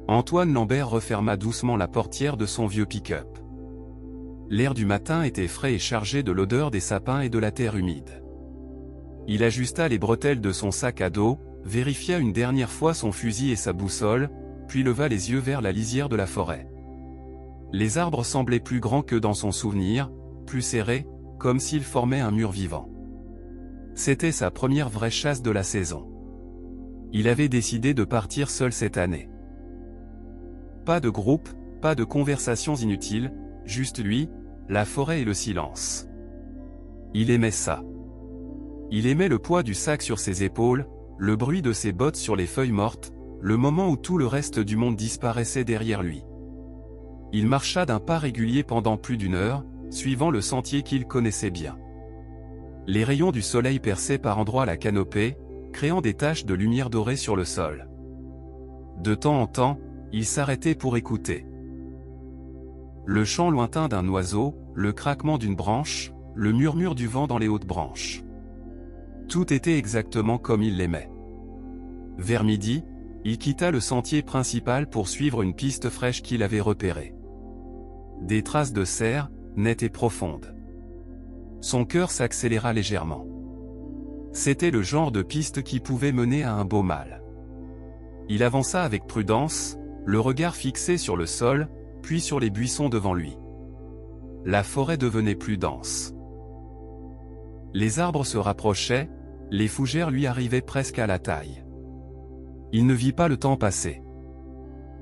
Antoine Lambert referma doucement la portière de son vieux pick-up. L'air du matin était frais et chargé de l'odeur des sapins et de la terre humide. Il ajusta les bretelles de son sac à dos, vérifia une dernière fois son fusil et sa boussole, puis leva les yeux vers la lisière de la forêt. Les arbres semblaient plus grands que dans son souvenir, plus serrés, comme s'ils formaient un mur vivant. C'était sa première vraie chasse de la saison. Il avait décidé de partir seul cette année. Pas de groupe, pas de conversations inutiles, juste lui, la forêt et le silence. Il aimait ça. Il aimait le poids du sac sur ses épaules, le bruit de ses bottes sur les feuilles mortes, le moment où tout le reste du monde disparaissait derrière lui. Il marcha d'un pas régulier pendant plus d'une heure, suivant le sentier qu'il connaissait bien. Les rayons du soleil perçaient par endroits la canopée, créant des taches de lumière dorée sur le sol. De temps en temps, il s'arrêtait pour écouter. Le chant lointain d'un oiseau, le craquement d'une branche, le murmure du vent dans les hautes branches. Tout était exactement comme il l'aimait. Vers midi, il quitta le sentier principal pour suivre une piste fraîche qu'il avait repérée. Des traces de cerf, nettes et profondes. Son cœur s'accéléra légèrement. C'était le genre de piste qui pouvait mener à un beau mâle. Il avança avec prudence, le regard fixé sur le sol, puis sur les buissons devant lui. La forêt devenait plus dense. Les arbres se rapprochaient, les fougères lui arrivaient presque à la taille. Il ne vit pas le temps passer.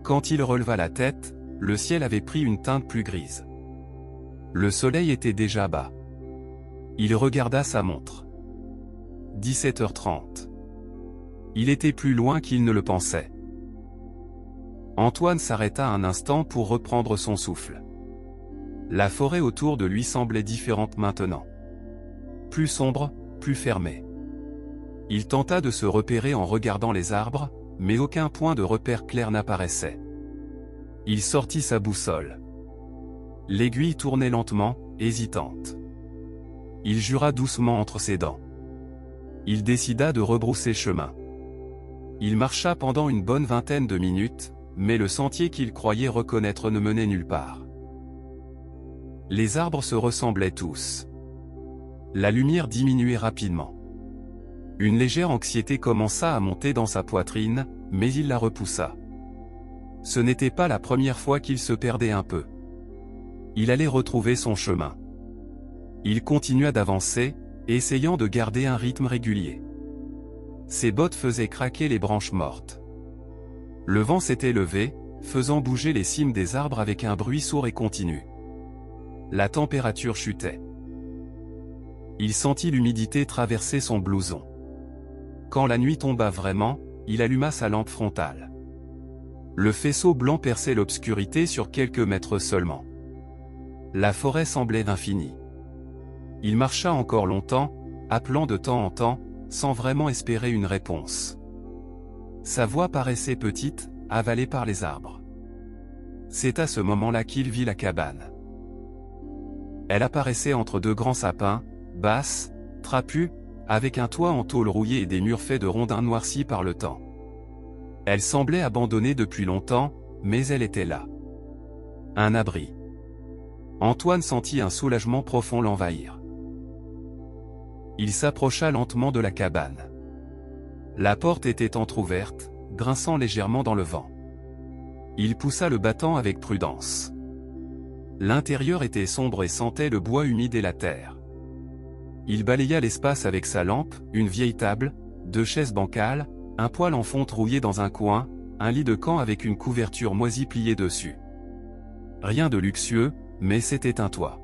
Quand il releva la tête, le ciel avait pris une teinte plus grise. Le soleil était déjà bas. Il regarda sa montre. 17h30. Il était plus loin qu'il ne le pensait. Antoine s'arrêta un instant pour reprendre son souffle. La forêt autour de lui semblait différente maintenant. Plus sombre, plus fermée. Il tenta de se repérer en regardant les arbres, mais aucun point de repère clair n'apparaissait. Il sortit sa boussole. L'aiguille tournait lentement, hésitante. Il jura doucement entre ses dents. Il décida de rebrousser chemin. Il marcha pendant une bonne vingtaine de minutes, mais le sentier qu'il croyait reconnaître ne menait nulle part. Les arbres se ressemblaient tous. La lumière diminuait rapidement. Une légère anxiété commença à monter dans sa poitrine, mais il la repoussa. Ce n'était pas la première fois qu'il se perdait un peu. Il allait retrouver son chemin. Il continua d'avancer, essayant de garder un rythme régulier. Ses bottes faisaient craquer les branches mortes. Le vent s'était levé, faisant bouger les cimes des arbres avec un bruit sourd et continu. La température chutait. Il sentit l'humidité traverser son blouson. Quand la nuit tomba vraiment, il alluma sa lampe frontale. Le faisceau blanc perçait l'obscurité sur quelques mètres seulement. La forêt semblait infinie. Il marcha encore longtemps, appelant de temps en temps, sans vraiment espérer une réponse. Sa voix paraissait petite, avalée par les arbres. C'est à ce moment-là qu'il vit la cabane. Elle apparaissait entre deux grands sapins, basse, trapue, avec un toit en tôle rouillée et des murs faits de rondins noircis par le temps. Elle semblait abandonnée depuis longtemps, mais elle était là. Un abri. Antoine sentit un soulagement profond l'envahir. Il s'approcha lentement de la cabane. La porte était entr'ouverte, grinçant légèrement dans le vent. Il poussa le battant avec prudence. L'intérieur était sombre et sentait le bois humide et la terre. Il balaya l'espace avec sa lampe, une vieille table, deux chaises bancales, un poêle en fonte rouillé dans un coin, un lit de camp avec une couverture moisie pliée dessus. Rien de luxueux, mais c'était un toit.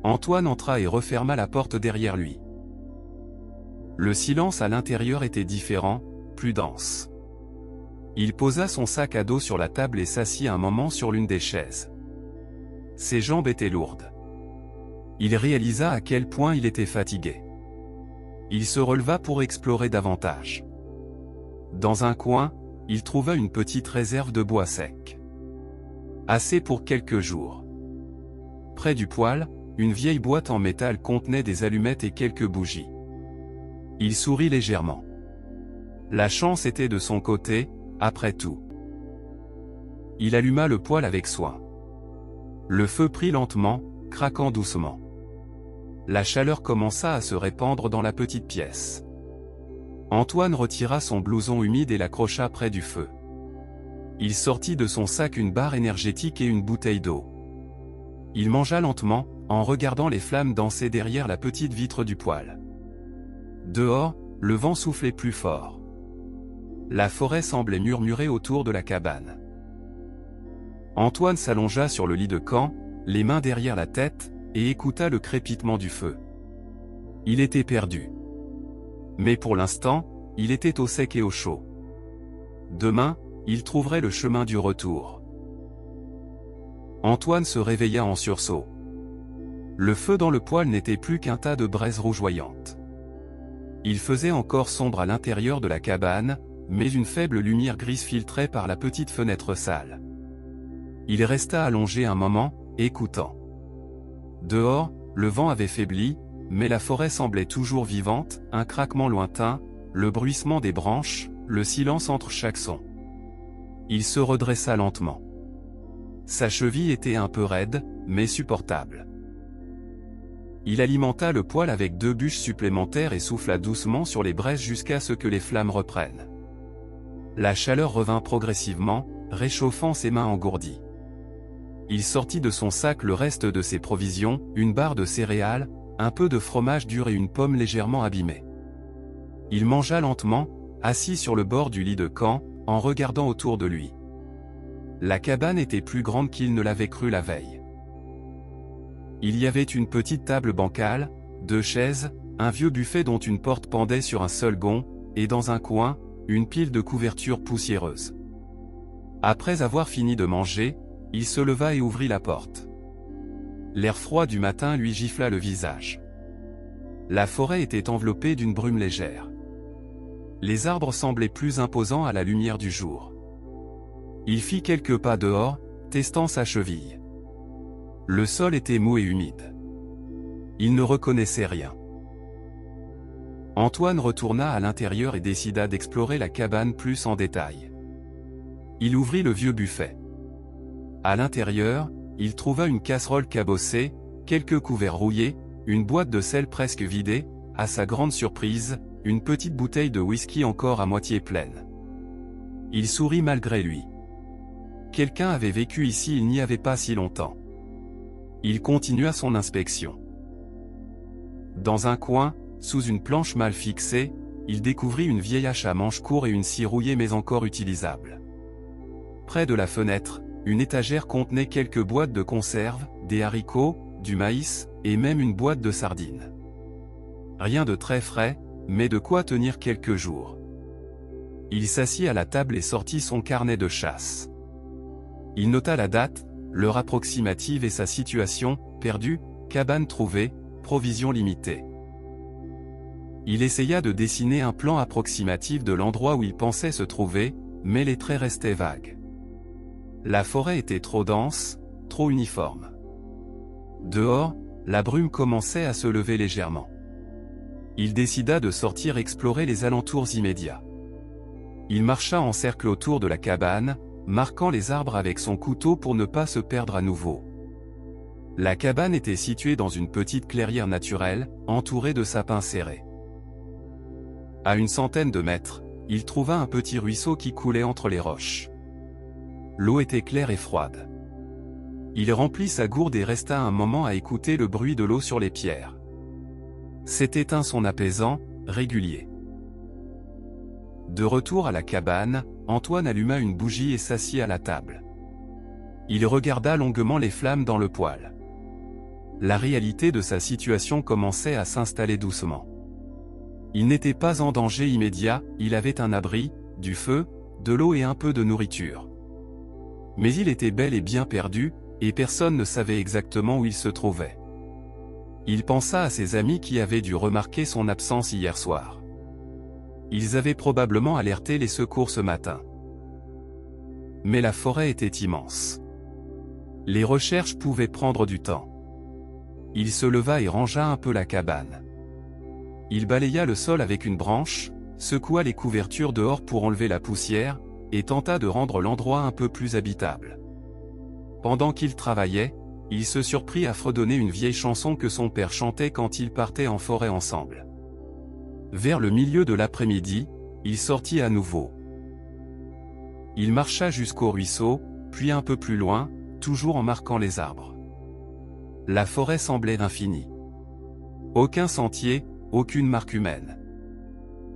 Antoine entra et referma la porte derrière lui. Le silence à l'intérieur était différent, plus dense. Il posa son sac à dos sur la table et s'assit un moment sur l'une des chaises. Ses jambes étaient lourdes. Il réalisa à quel point il était fatigué. Il se releva pour explorer davantage. Dans un coin, il trouva une petite réserve de bois sec. Assez pour quelques jours. Près du poêle, une vieille boîte en métal contenait des allumettes et quelques bougies. Il sourit légèrement. La chance était de son côté, après tout. Il alluma le poêle avec soin. Le feu prit lentement, craquant doucement. La chaleur commença à se répandre dans la petite pièce. Antoine retira son blouson humide et l'accrocha près du feu. Il sortit de son sac une barre énergétique et une bouteille d'eau. Il mangea lentement, en regardant les flammes danser derrière la petite vitre du poêle. Dehors, le vent soufflait plus fort. La forêt semblait murmurer autour de la cabane. Antoine s'allongea sur le lit de camp, les mains derrière la tête, et écouta le crépitement du feu. Il était perdu. Mais pour l'instant, il était au sec et au chaud. Demain, il trouverait le chemin du retour. Antoine se réveilla en sursaut. Le feu dans le poêle n'était plus qu'un tas de braises rougeoyantes. Il faisait encore sombre à l'intérieur de la cabane, mais une faible lumière grise filtrait par la petite fenêtre sale. Il resta allongé un moment, écoutant. Dehors, le vent avait faibli, mais la forêt semblait toujours vivante, un craquement lointain, le bruissement des branches, le silence entre chaque son. Il se redressa lentement. Sa cheville était un peu raide, mais supportable. Il alimenta le poêle avec 2 bûches supplémentaires et souffla doucement sur les braises jusqu'à ce que les flammes reprennent. La chaleur revint progressivement, réchauffant ses mains engourdies. Il sortit de son sac le reste de ses provisions, une barre de céréales, un peu de fromage dur et une pomme légèrement abîmée. Il mangea lentement, assis sur le bord du lit de camp, en regardant autour de lui. La cabane était plus grande qu'il ne l'avait cru la veille. Il y avait une petite table bancale, 2 chaises, un vieux buffet dont une porte pendait sur un seul gond, et dans un coin, une pile de couvertures poussiéreuses. Après avoir fini de manger, il se leva et ouvrit la porte. L'air froid du matin lui gifla le visage. La forêt était enveloppée d'une brume légère. Les arbres semblaient plus imposants à la lumière du jour. Il fit quelques pas dehors, testant sa cheville. Le sol était mou et humide. Il ne reconnaissait rien. Antoine retourna à l'intérieur et décida d'explorer la cabane plus en détail. Il ouvrit le vieux buffet. À l'intérieur, il trouva une casserole cabossée, quelques couverts rouillés, une boîte de sel presque vidée, à sa grande surprise, une petite bouteille de whisky encore à moitié pleine. Il sourit malgré lui. Quelqu'un avait vécu ici il n'y avait pas si longtemps. Il continua son inspection. Dans un coin, sous une planche mal fixée, il découvrit une vieille hache à manche court et une scie rouillée mais encore utilisable. Près de la fenêtre, une étagère contenait quelques boîtes de conserve, des haricots, du maïs, et même une boîte de sardines. Rien de très frais, mais de quoi tenir quelques jours. Il s'assit à la table et sortit son carnet de chasse. Il nota la date, l'heure approximative et sa situation, perdu, cabane trouvée, provisions limitées. Il essaya de dessiner un plan approximatif de l'endroit où il pensait se trouver, mais les traits restaient vagues. La forêt était trop dense, trop uniforme. Dehors, la brume commençait à se lever légèrement. Il décida de sortir explorer les alentours immédiats. Il marcha en cercle autour de la cabane, marquant les arbres avec son couteau pour ne pas se perdre à nouveau. La cabane était située dans une petite clairière naturelle, entourée de sapins serrés. À une centaine de mètres, il trouva un petit ruisseau qui coulait entre les roches. L'eau était claire et froide. Il remplit sa gourde et resta un moment à écouter le bruit de l'eau sur les pierres. C'était un son apaisant, régulier. De retour à la cabane, Antoine alluma une bougie et s'assit à la table. Il regarda longuement les flammes dans le poêle. La réalité de sa situation commençait à s'installer doucement. Il n'était pas en danger immédiat, il avait un abri, du feu, de l'eau et un peu de nourriture. Mais il était bel et bien perdu, et personne ne savait exactement où il se trouvait. Il pensa à ses amis qui avaient dû remarquer son absence hier soir. Ils avaient probablement alerté les secours ce matin. Mais la forêt était immense. Les recherches pouvaient prendre du temps. Il se leva et rangea un peu la cabane. Il balaya le sol avec une branche, secoua les couvertures dehors pour enlever la poussière, et tenta de rendre l'endroit un peu plus habitable. Pendant qu'il travaillait, il se surprit à fredonner une vieille chanson que son père chantait quand ils partaient en forêt ensemble. Vers le milieu de l'après-midi, il sortit à nouveau. Il marcha jusqu'au ruisseau, puis un peu plus loin, toujours en marquant les arbres. La forêt semblait infinie. Aucun sentier, aucune marque humaine.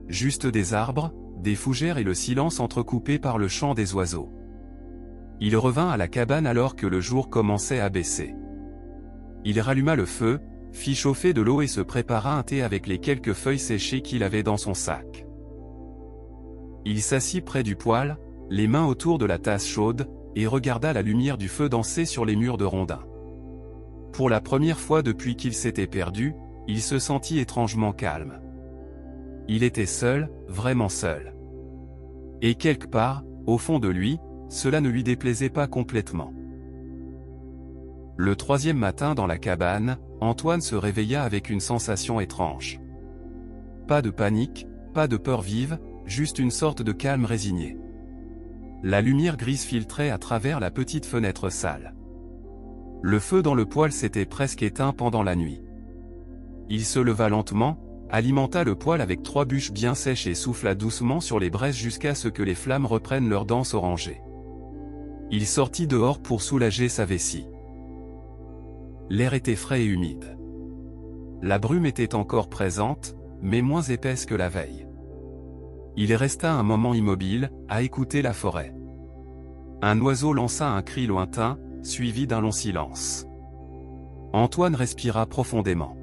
Juste des arbres, des fougères et le silence entrecoupé par le chant des oiseaux. Il revint à la cabane alors que le jour commençait à baisser. Il ralluma le feu, fit chauffer de l'eau et se prépara un thé avec les quelques feuilles séchées qu'il avait dans son sac. Il s'assit près du poêle, les mains autour de la tasse chaude, et regarda la lumière du feu danser sur les murs de rondins. Pour la première fois depuis qu'il s'était perdu, il se sentit étrangement calme. Il était seul, vraiment seul. Et quelque part, au fond de lui, cela ne lui déplaisait pas complètement. Le troisième matin dans la cabane, Antoine se réveilla avec une sensation étrange. Pas de panique, pas de peur vive, juste une sorte de calme résigné. La lumière grise filtrait à travers la petite fenêtre sale. Le feu dans le poêle s'était presque éteint pendant la nuit. Il se leva lentement, alimenta le poêle avec 3 bûches bien sèches et souffla doucement sur les braises jusqu'à ce que les flammes reprennent leur danse orangée. Il sortit dehors pour soulager sa vessie. L'air était frais et humide. La brume était encore présente, mais moins épaisse que la veille. Il resta un moment immobile, à écouter la forêt. Un oiseau lança un cri lointain, suivi d'un long silence. Antoine respira profondément.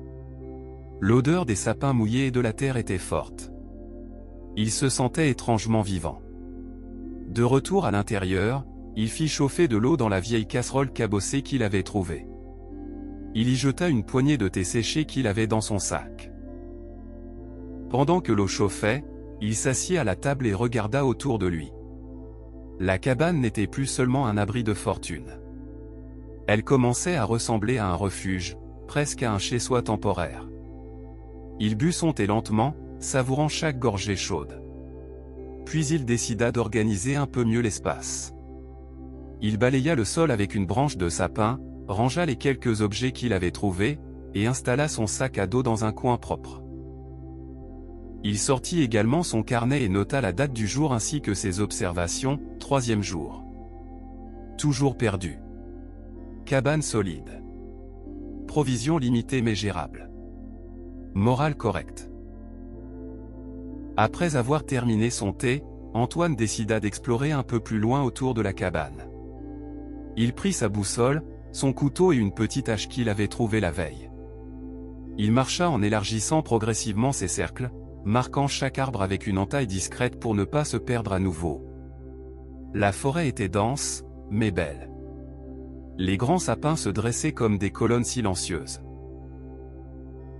L'odeur des sapins mouillés et de la terre était forte. Il se sentait étrangement vivant. De retour à l'intérieur, il fit chauffer de l'eau dans la vieille casserole cabossée qu'il avait trouvée. Il y jeta une poignée de thé séché qu'il avait dans son sac. Pendant que l'eau chauffait, il s'assit à la table et regarda autour de lui. La cabane n'était plus seulement un abri de fortune. Elle commençait à ressembler à un refuge, presque à un chez-soi temporaire. Il but son thé lentement, savourant chaque gorgée chaude. Puis il décida d'organiser un peu mieux l'espace. Il balaya le sol avec une branche de sapin, rangea les quelques objets qu'il avait trouvés, et installa son sac à dos dans un coin propre. Il sortit également son carnet et nota la date du jour ainsi que ses observations, 3e jour. Toujours perdu. Cabane solide. Provisions limitées mais gérables. Morale correcte. Après avoir terminé son thé, Antoine décida d'explorer un peu plus loin autour de la cabane. Il prit sa boussole, son couteau et une petite hache qu'il avait trouvée la veille. Il marcha en élargissant progressivement ses cercles, marquant chaque arbre avec une entaille discrète pour ne pas se perdre à nouveau. La forêt était dense, mais belle. Les grands sapins se dressaient comme des colonnes silencieuses.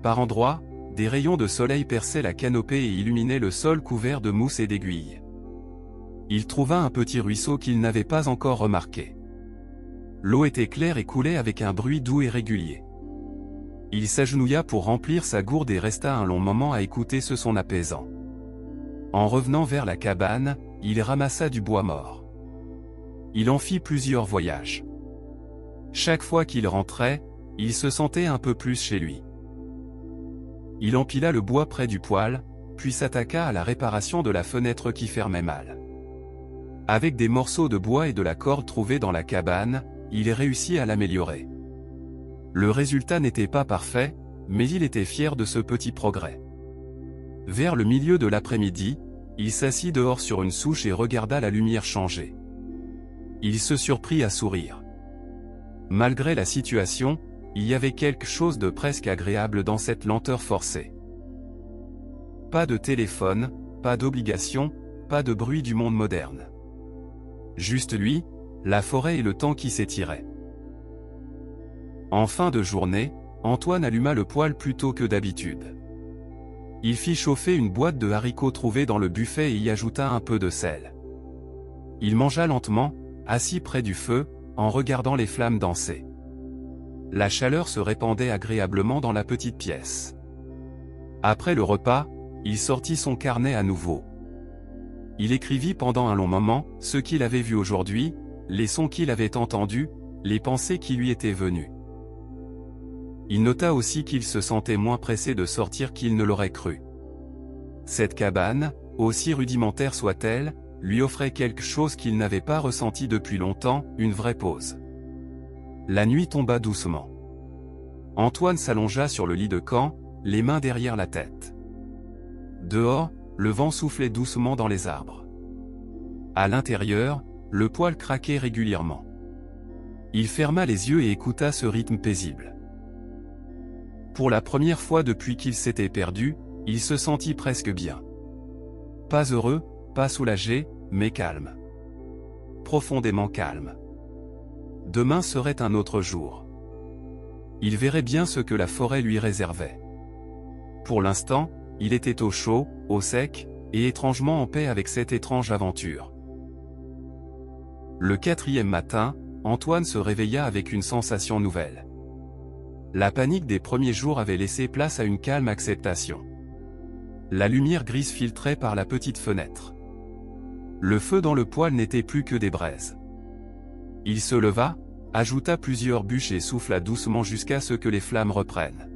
Par endroits, des rayons de soleil perçaient la canopée et illuminaient le sol couvert de mousse et d'aiguilles. Il trouva un petit ruisseau qu'il n'avait pas encore remarqué. L'eau était claire et coulait avec un bruit doux et régulier. Il s'agenouilla pour remplir sa gourde et resta un long moment à écouter ce son apaisant. En revenant vers la cabane, il ramassa du bois mort. Il en fit plusieurs voyages. Chaque fois qu'il rentrait, il se sentait un peu plus chez lui. Il empila le bois près du poêle, puis s'attaqua à la réparation de la fenêtre qui fermait mal. Avec des morceaux de bois et de la corde trouvés dans la cabane, il réussit à l'améliorer. Le résultat n'était pas parfait, mais il était fier de ce petit progrès. Vers le milieu de l'après-midi, il s'assit dehors sur une souche et regarda la lumière changer. Il se surprit à sourire. Malgré la situation, il y avait quelque chose de presque agréable dans cette lenteur forcée. Pas de téléphone, pas d'obligation, pas de bruit du monde moderne. Juste lui, la forêt et le temps qui s'étirait. En fin de journée, Antoine alluma le poêle plus tôt que d'habitude. Il fit chauffer une boîte de haricots trouvée dans le buffet et y ajouta un peu de sel. Il mangea lentement, assis près du feu, en regardant les flammes danser. La chaleur se répandait agréablement dans la petite pièce. Après le repas, il sortit son carnet à nouveau. il écrivit pendant un long moment ce qu'il avait vu aujourd'hui, les sons qu'il avait entendus, les pensées qui lui étaient venues. Il nota aussi qu'il se sentait moins pressé de sortir qu'il ne l'aurait cru. Cette cabane, aussi rudimentaire soit-elle, lui offrait quelque chose qu'il n'avait pas ressenti depuis longtemps, une vraie pause. La nuit tomba doucement. Antoine s'allongea sur le lit de camp, les mains derrière la tête. Dehors, le vent soufflait doucement dans les arbres. À l'intérieur, le poêle craquait régulièrement. Il ferma les yeux et écouta ce rythme paisible. Pour la première fois depuis qu'il s'était perdu, il se sentit presque bien. Pas heureux, pas soulagé, mais calme. Profondément calme. Demain serait un autre jour. Il verrait bien ce que la forêt lui réservait. Pour l'instant, il était au chaud, au sec, et étrangement en paix avec cette étrange aventure. Le 4e matin, Antoine se réveilla avec une sensation nouvelle. La panique des premiers jours avait laissé place à une calme acceptation. La lumière grise filtrait par la petite fenêtre. Le feu dans le poêle n'était plus que des braises. Il se leva, ajouta plusieurs bûches et souffla doucement jusqu'à ce que les flammes reprennent.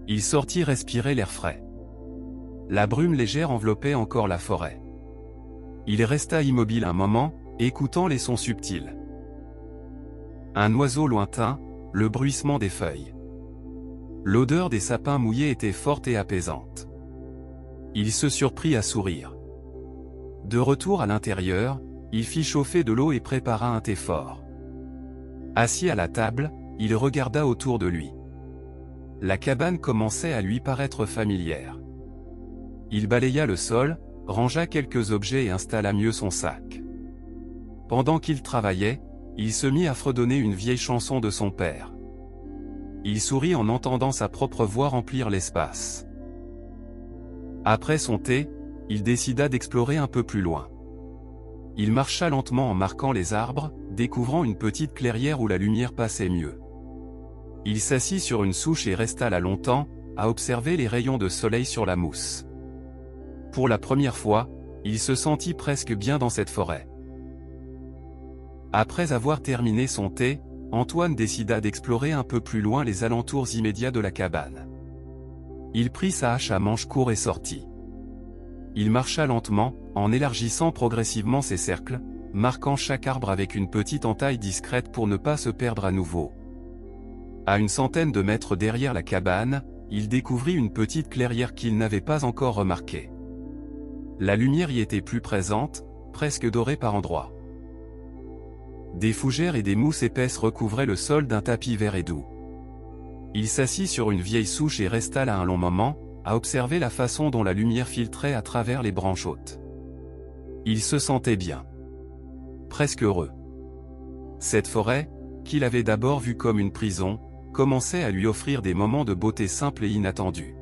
Il sortit respirer l'air frais. La brume légère enveloppait encore la forêt. Il resta immobile un moment, écoutant les sons subtils. Un oiseau lointain, le bruissement des feuilles. L'odeur des sapins mouillés était forte et apaisante. Il se surprit à sourire. De retour à l'intérieur, il fit chauffer de l'eau et prépara un thé fort. Assis à la table, il regarda autour de lui. La cabane commençait à lui paraître familière. Il balaya le sol, rangea quelques objets et installa mieux son sac. Pendant qu'il travaillait, il se mit à fredonner une vieille chanson de son père. Il sourit en entendant sa propre voix remplir l'espace. Après son thé, il décida d'explorer un peu plus loin. Il marcha lentement en marquant les arbres, découvrant une petite clairière où la lumière passait mieux. Il s'assit sur une souche et resta là longtemps, à observer les rayons de soleil sur la mousse. Pour la première fois, il se sentit presque bien dans cette forêt. Après avoir terminé son thé, Antoine décida d'explorer un peu plus loin les alentours immédiats de la cabane. Il prit sa hache à manche court et sortit. Il marcha lentement, en élargissant progressivement ses cercles, marquant chaque arbre avec une petite entaille discrète pour ne pas se perdre à nouveau. À une centaine de mètres derrière la cabane, il découvrit une petite clairière qu'il n'avait pas encore remarquée. La lumière y était plus présente, presque dorée par endroits. Des fougères et des mousses épaisses recouvraient le sol d'un tapis vert et doux. Il s'assit sur une vieille souche et resta là un long moment, à observer la façon dont la lumière filtrait à travers les branches hautes. Il se sentait bien. Presque heureux. Cette forêt, qu'il avait d'abord vue comme une prison, commençait à lui offrir des moments de beauté simples et inattendus.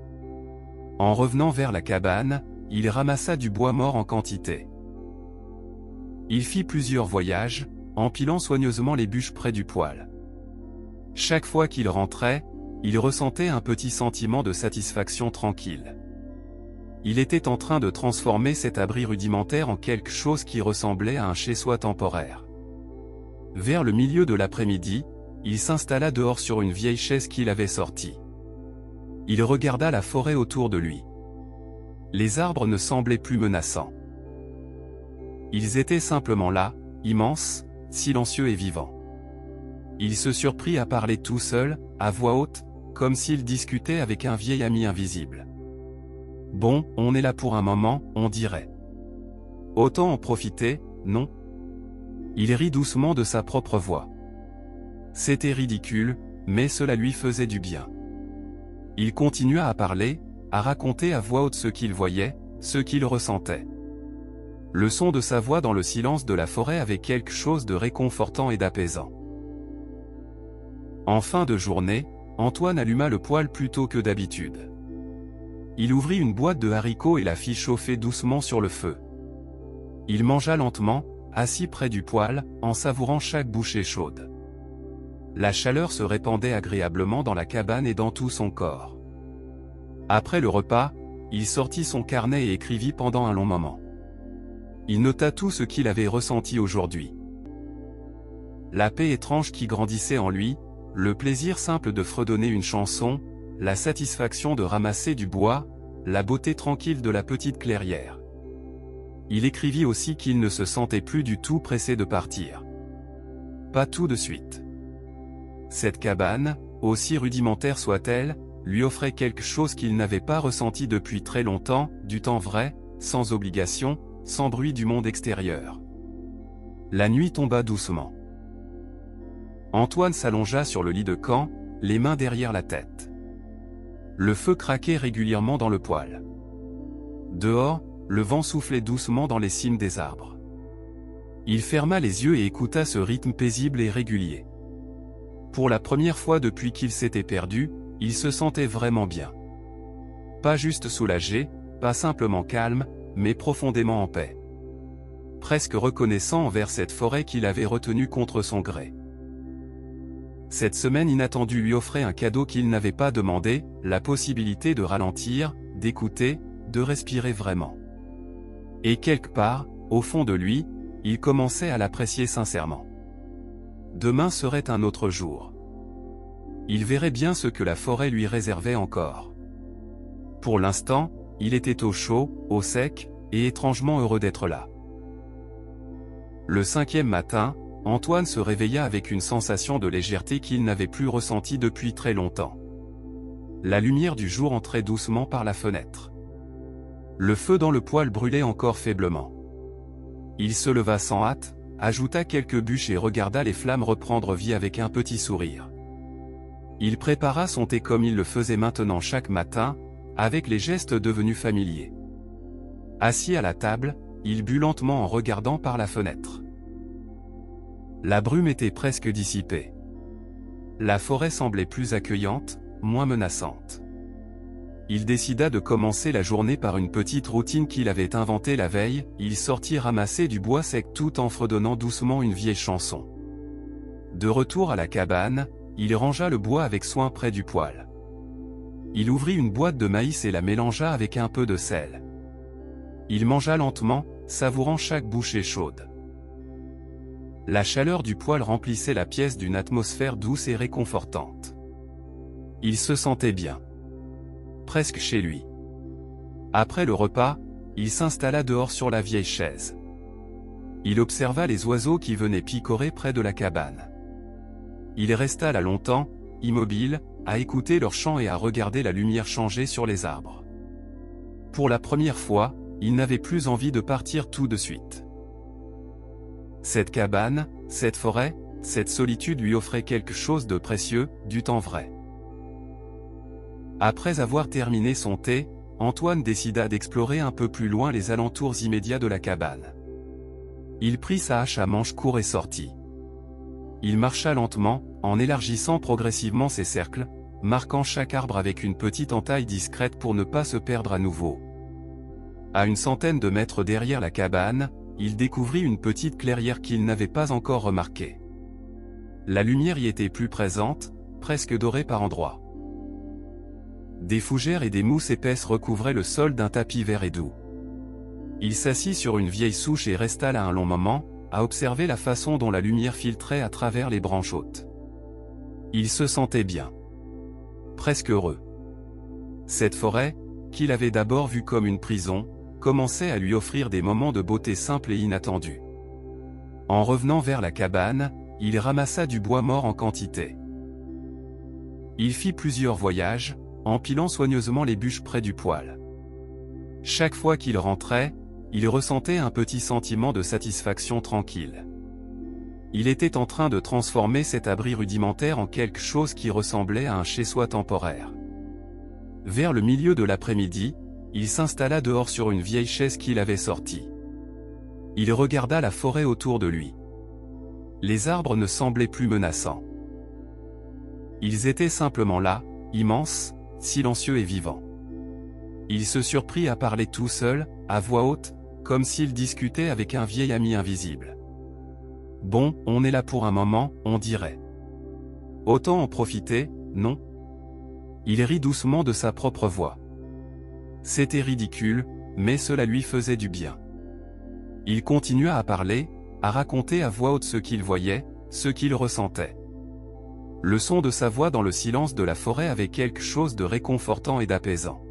En revenant vers la cabane, il ramassa du bois mort en quantité. Il fit plusieurs voyages, empilant soigneusement les bûches près du poêle. Chaque fois qu'il rentrait, il ressentait un petit sentiment de satisfaction tranquille. Il était en train de transformer cet abri rudimentaire en quelque chose qui ressemblait à un chez-soi temporaire. Vers le milieu de l'après-midi, il s'installa dehors sur une vieille chaise qu'il avait sortie. Il regarda la forêt autour de lui. Les arbres ne semblaient plus menaçants. Ils étaient simplement là, immenses, silencieux et vivants. Il se surprit à parler tout seul, à voix haute, comme s'il discutait avec un vieil ami invisible. « Bon, on est là pour un moment, on dirait. Autant en profiter, non ?» Il rit doucement de sa propre voix. C'était ridicule, mais cela lui faisait du bien. Il continua à parler, à raconter à voix haute ce qu'il voyait, ce qu'il ressentait. Le son de sa voix dans le silence de la forêt avait quelque chose de réconfortant et d'apaisant. En fin de journée, Antoine alluma le poêle plus tôt que d'habitude. Il ouvrit une boîte de haricots et la fit chauffer doucement sur le feu. Il mangea lentement, assis près du poêle, en savourant chaque bouchée chaude. La chaleur se répandait agréablement dans la cabane et dans tout son corps. Après le repas, il sortit son carnet et écrivit pendant un long moment. il nota tout ce qu'il avait ressenti aujourd'hui. La paix étrange qui grandissait en lui, le plaisir simple de fredonner une chanson, la satisfaction de ramasser du bois, la beauté tranquille de la petite clairière. Il écrivit aussi qu'il ne se sentait plus du tout pressé de partir. Pas tout de suite. Cette cabane, aussi rudimentaire soit-elle, lui offrait quelque chose qu'il n'avait pas ressenti depuis très longtemps, du temps vrai, sans obligation, sans bruit du monde extérieur. La nuit tomba doucement. Antoine s'allongea sur le lit de camp, les mains derrière la tête. Le feu craquait régulièrement dans le poêle. Dehors, le vent soufflait doucement dans les cimes des arbres. Il ferma les yeux et écouta ce rythme paisible et régulier. Pour la première fois depuis qu'il s'était perdu, il se sentait vraiment bien. Pas juste soulagé, pas simplement calme, mais profondément en paix. Presque reconnaissant envers cette forêt qu'il avait retenue contre son gré. Cette semaine inattendue lui offrait un cadeau qu'il n'avait pas demandé, la possibilité de ralentir, d'écouter, de respirer vraiment. Et quelque part, au fond de lui, il commençait à l'apprécier sincèrement. Demain serait un autre jour. Il verrait bien ce que la forêt lui réservait encore. Pour l'instant, il était au chaud, au sec, et étrangement heureux d'être là. Le 5e matin, Antoine se réveilla avec une sensation de légèreté qu'il n'avait plus ressentie depuis très longtemps. La lumière du jour entrait doucement par la fenêtre. Le feu dans le poêle brûlait encore faiblement. Il se leva sans hâte, ajouta quelques bûches et regarda les flammes reprendre vie avec un petit sourire. Il prépara son thé comme il le faisait maintenant chaque matin, avec les gestes devenus familiers. Assis à la table, il but lentement en regardant par la fenêtre. La brume était presque dissipée. La forêt semblait plus accueillante, moins menaçante. Il décida de commencer la journée par une petite routine qu'il avait inventée la veille, il sortit ramasser du bois sec tout en fredonnant doucement une vieille chanson. De retour à la cabane, il rangea le bois avec soin près du poêle. Il ouvrit une boîte de maïs et la mélangea avec un peu de sel. Il mangea lentement, savourant chaque bouchée chaude. La chaleur du poêle remplissait la pièce d'une atmosphère douce et réconfortante. Il se sentait bien. Presque chez lui. Après le repas, il s'installa dehors sur la vieille chaise. Il observa les oiseaux qui venaient picorer près de la cabane. Il resta là longtemps, immobile, à écouter leurs chants et à regarder la lumière changer sur les arbres. Pour la première fois, il n'avait plus envie de partir tout de suite. Cette cabane, cette forêt, cette solitude lui offrait quelque chose de précieux, du temps vrai. Après avoir terminé son thé, Antoine décida d'explorer un peu plus loin les alentours immédiats de la cabane. Il prit sa hache à manche court et sortit. Il marcha lentement, en élargissant progressivement ses cercles, marquant chaque arbre avec une petite entaille discrète pour ne pas se perdre à nouveau. À une centaine de mètres derrière la cabane, il découvrit une petite clairière qu'il n'avait pas encore remarquée. La lumière y était plus présente, presque dorée par endroits. Des fougères et des mousses épaisses recouvraient le sol d'un tapis vert et doux. Il s'assit sur une vieille souche et resta là un long moment, à observer la façon dont la lumière filtrait à travers les branches hautes. Il se sentait bien. Presque heureux. Cette forêt, qu'il avait d'abord vue comme une prison, commençait à lui offrir des moments de beauté simples et inattendus. En revenant vers la cabane, il ramassa du bois mort en quantité. Il fit plusieurs voyages, empilant soigneusement les bûches près du poêle. Chaque fois qu'il rentrait, il ressentait un petit sentiment de satisfaction tranquille. Il était en train de transformer cet abri rudimentaire en quelque chose qui ressemblait à un chez-soi temporaire. Vers le milieu de l'après-midi, il s'installa dehors sur une vieille chaise qu'il avait sortie. Il regarda la forêt autour de lui. Les arbres ne semblaient plus menaçants. Ils étaient simplement là, immenses, silencieux et vivants. Il se surprit à parler tout seul, à voix haute, comme s'il discutait avec un vieil ami invisible. « Bon, on est là pour un moment, on dirait. Autant en profiter, non ?» Il rit doucement de sa propre voix. C'était ridicule, mais cela lui faisait du bien. Il continua à parler, à raconter à voix haute ce qu'il voyait, ce qu'il ressentait. Le son de sa voix dans le silence de la forêt avait quelque chose de réconfortant et d'apaisant.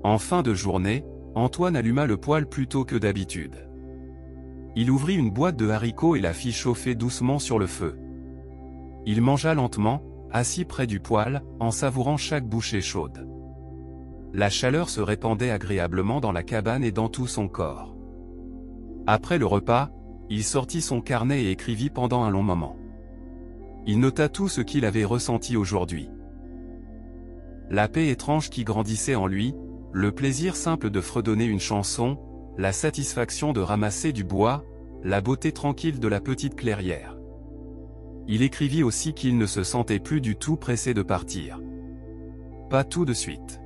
En fin de journée, Antoine alluma le poêle plus tôt que d'habitude. Il ouvrit une boîte de haricots et la fit chauffer doucement sur le feu. Il mangea lentement, assis près du poêle, en savourant chaque bouchée chaude. La chaleur se répandait agréablement dans la cabane et dans tout son corps. Après le repas, il sortit son carnet et écrivit pendant un long moment. Il nota tout ce qu'il avait ressenti aujourd'hui. La paix étrange qui grandissait en lui, le plaisir simple de fredonner une chanson, la satisfaction de ramasser du bois, la beauté tranquille de la petite clairière. Il écrivit aussi qu'il ne se sentait plus du tout pressé de partir. Pas tout de suite.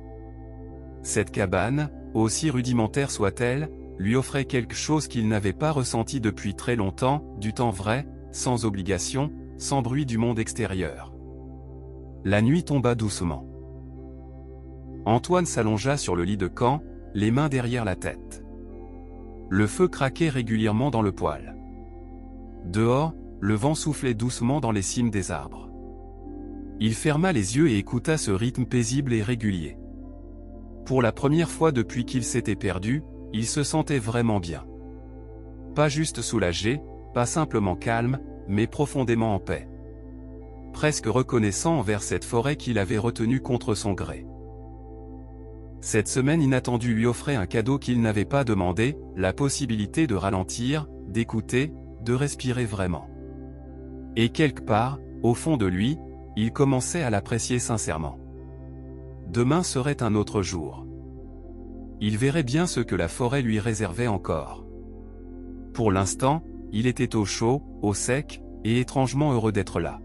Cette cabane, aussi rudimentaire soit-elle, lui offrait quelque chose qu'il n'avait pas ressenti depuis très longtemps, du temps vrai, sans obligation, sans bruit du monde extérieur. La nuit tomba doucement. Antoine s'allongea sur le lit de camp, les mains derrière la tête. Le feu craquait régulièrement dans le poêle. Dehors, le vent soufflait doucement dans les cimes des arbres. Il ferma les yeux et écouta ce rythme paisible et régulier. Pour la première fois depuis qu'il s'était perdu, il se sentait vraiment bien. Pas juste soulagé, pas simplement calme, mais profondément en paix. Presque reconnaissant envers cette forêt qu'il avait retenue contre son gré. Cette semaine inattendue lui offrait un cadeau qu'il n'avait pas demandé, la possibilité de ralentir, d'écouter, de respirer vraiment. Et quelque part, au fond de lui, il commençait à l'apprécier sincèrement. Demain serait un autre jour. Il verrait bien ce que la forêt lui réservait encore. Pour l'instant, il était au chaud, au sec, et étrangement heureux d'être là.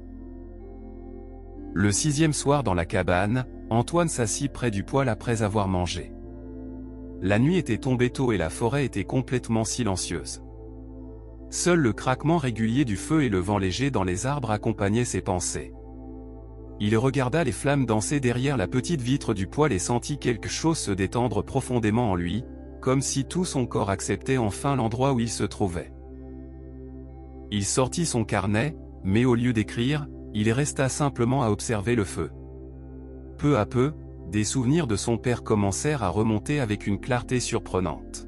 Le 6e soir dans la cabane, Antoine s'assit près du poêle après avoir mangé. La nuit était tombée tôt et la forêt était complètement silencieuse. Seul le craquement régulier du feu et le vent léger dans les arbres accompagnaient ses pensées. Il regarda les flammes danser derrière la petite vitre du poêle et sentit quelque chose se détendre profondément en lui, comme si tout son corps acceptait enfin l'endroit où il se trouvait. Il sortit son carnet, mais au lieu d'écrire, il resta simplement à observer le feu. Peu à peu, des souvenirs de son père commencèrent à remonter avec une clarté surprenante.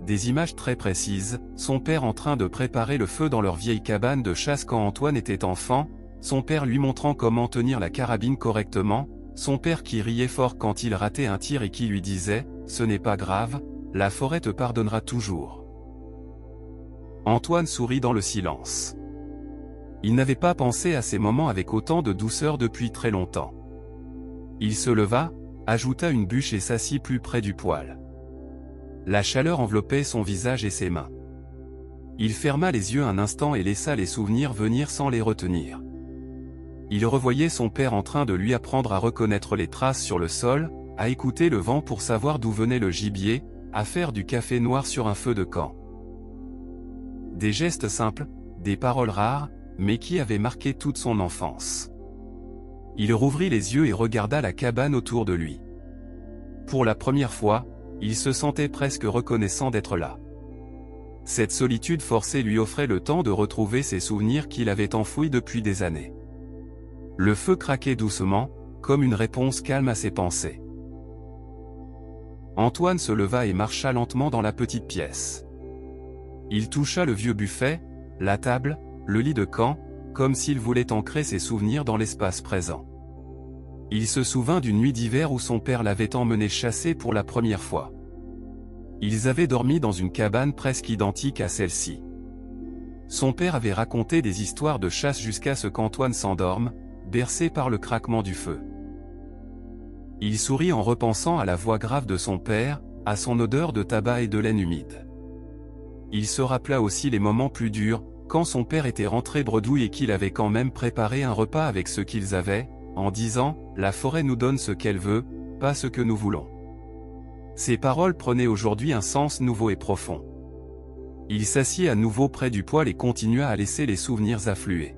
Des images très précises, son père en train de préparer le feu dans leur vieille cabane de chasse quand Antoine était enfant, son père lui montrant comment tenir la carabine correctement, son père qui riait fort quand il ratait un tir et qui lui disait « Ce n'est pas grave, la forêt te pardonnera toujours ». Antoine sourit dans le silence. Il n'avait pas pensé à ces moments avec autant de douceur depuis très longtemps. Il se leva, ajouta une bûche et s'assit plus près du poêle. La chaleur enveloppait son visage et ses mains. Il ferma les yeux un instant et laissa les souvenirs venir sans les retenir. Il revoyait son père en train de lui apprendre à reconnaître les traces sur le sol, à écouter le vent pour savoir d'où venait le gibier, à faire du café noir sur un feu de camp. Des gestes simples, des paroles rares, mais qui avaient marqué toute son enfance. Il rouvrit les yeux et regarda la cabane autour de lui. Pour la première fois, il se sentait presque reconnaissant d'être là. Cette solitude forcée lui offrait le temps de retrouver ses souvenirs qu'il avait enfouis depuis des années. Le feu craquait doucement, comme une réponse calme à ses pensées. Antoine se leva et marcha lentement dans la petite pièce. Il toucha le vieux buffet, la table, le lit de camp, comme s'il voulait ancrer ses souvenirs dans l'espace présent. Il se souvint d'une nuit d'hiver où son père l'avait emmené chasser pour la première fois. Ils avaient dormi dans une cabane presque identique à celle-ci. Son père avait raconté des histoires de chasse jusqu'à ce qu'Antoine s'endorme, bercé par le craquement du feu. Il sourit en repensant à la voix grave de son père, à son odeur de tabac et de laine humide. Il se rappela aussi les moments plus durs, quand son père était rentré bredouille et qu'il avait quand même préparé un repas avec ce qu'ils avaient, en disant « La forêt nous donne ce qu'elle veut, pas ce que nous voulons ». Ces paroles prenaient aujourd'hui un sens nouveau et profond. Il s'assit à nouveau près du poêle et continua à laisser les souvenirs affluer.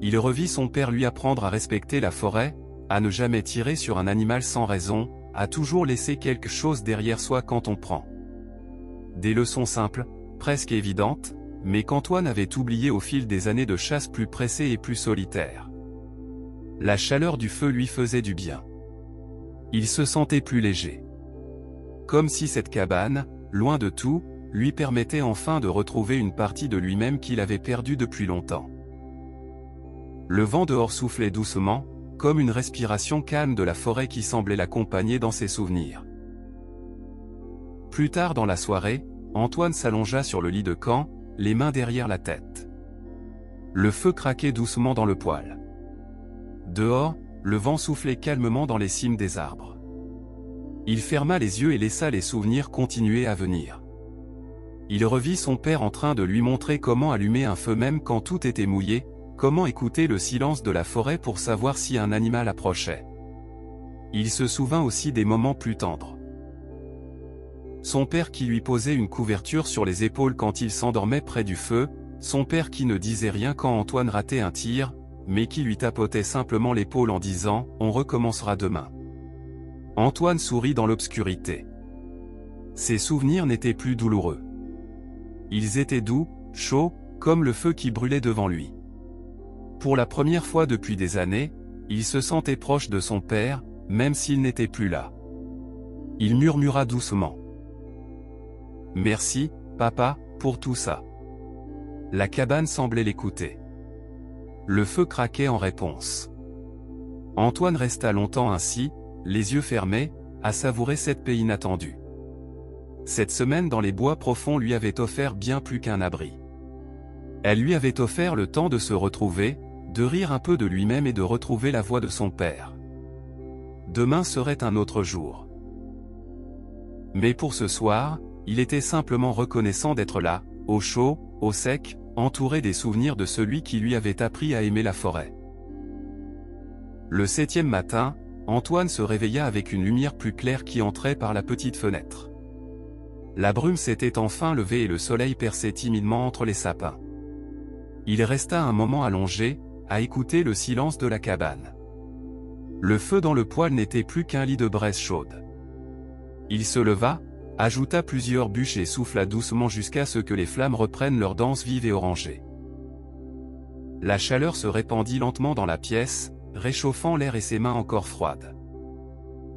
Il revit son père lui apprendre à respecter la forêt, à ne jamais tirer sur un animal sans raison, à toujours laisser quelque chose derrière soi quand on prend. des leçons simples, presque évidentes, mais qu'Antoine avait oubliées au fil des années de chasse plus pressées et plus solitaires. La chaleur du feu lui faisait du bien. Il se sentait plus léger. Comme si cette cabane, loin de tout, lui permettait enfin de retrouver une partie de lui-même qu'il avait perdue depuis longtemps. Le vent dehors soufflait doucement, comme une respiration calme de la forêt qui semblait l'accompagner dans ses souvenirs. Plus tard dans la soirée, Antoine s'allongea sur le lit de camp, les mains derrière la tête. Le feu craquait doucement dans le poêle. Dehors, le vent soufflait calmement dans les cimes des arbres. Il ferma les yeux et laissa les souvenirs continuer à venir. Il revit son père en train de lui montrer comment allumer un feu même quand tout était mouillé, comment écouter le silence de la forêt pour savoir si un animal approchait. Il se souvint aussi des moments plus tendres. Son père qui lui posait une couverture sur les épaules quand il s'endormait près du feu, son père qui ne disait rien quand Antoine ratait un tir, mais qui lui tapotait simplement l'épaule en disant « On recommencera demain ». Antoine sourit dans l'obscurité. Ses souvenirs n'étaient plus douloureux. Ils étaient doux, chauds, comme le feu qui brûlait devant lui. Pour la première fois depuis des années, il se sentait proche de son père, même s'il n'était plus là. Il murmura doucement. « Merci, papa, pour tout ça. » La cabane semblait l'écouter. Le feu craquait en réponse. Antoine resta longtemps ainsi, les yeux fermés, à savourer cette paix inattendue. Cette semaine dans les bois profonds lui avait offert bien plus qu'un abri. Elle lui avait offert le temps de se retrouver, de rire un peu de lui-même et de retrouver la voix de son père. Demain serait un autre jour. Mais pour ce soir, il était simplement reconnaissant d'être là, au chaud, au sec, entouré des souvenirs de celui qui lui avait appris à aimer la forêt. Le 7e matin, Antoine se réveilla avec une lumière plus claire qui entrait par la petite fenêtre. La brume s'était enfin levée et le soleil perçait timidement entre les sapins. Il resta un moment allongé, à écouter le silence de la cabane. Le feu dans le poêle n'était plus qu'un lit de braise chaude. Il se leva, ajouta plusieurs bûches et souffla doucement jusqu'à ce que les flammes reprennent leur danse vive et orangée. La chaleur se répandit lentement dans la pièce, réchauffant l'air et ses mains encore froides.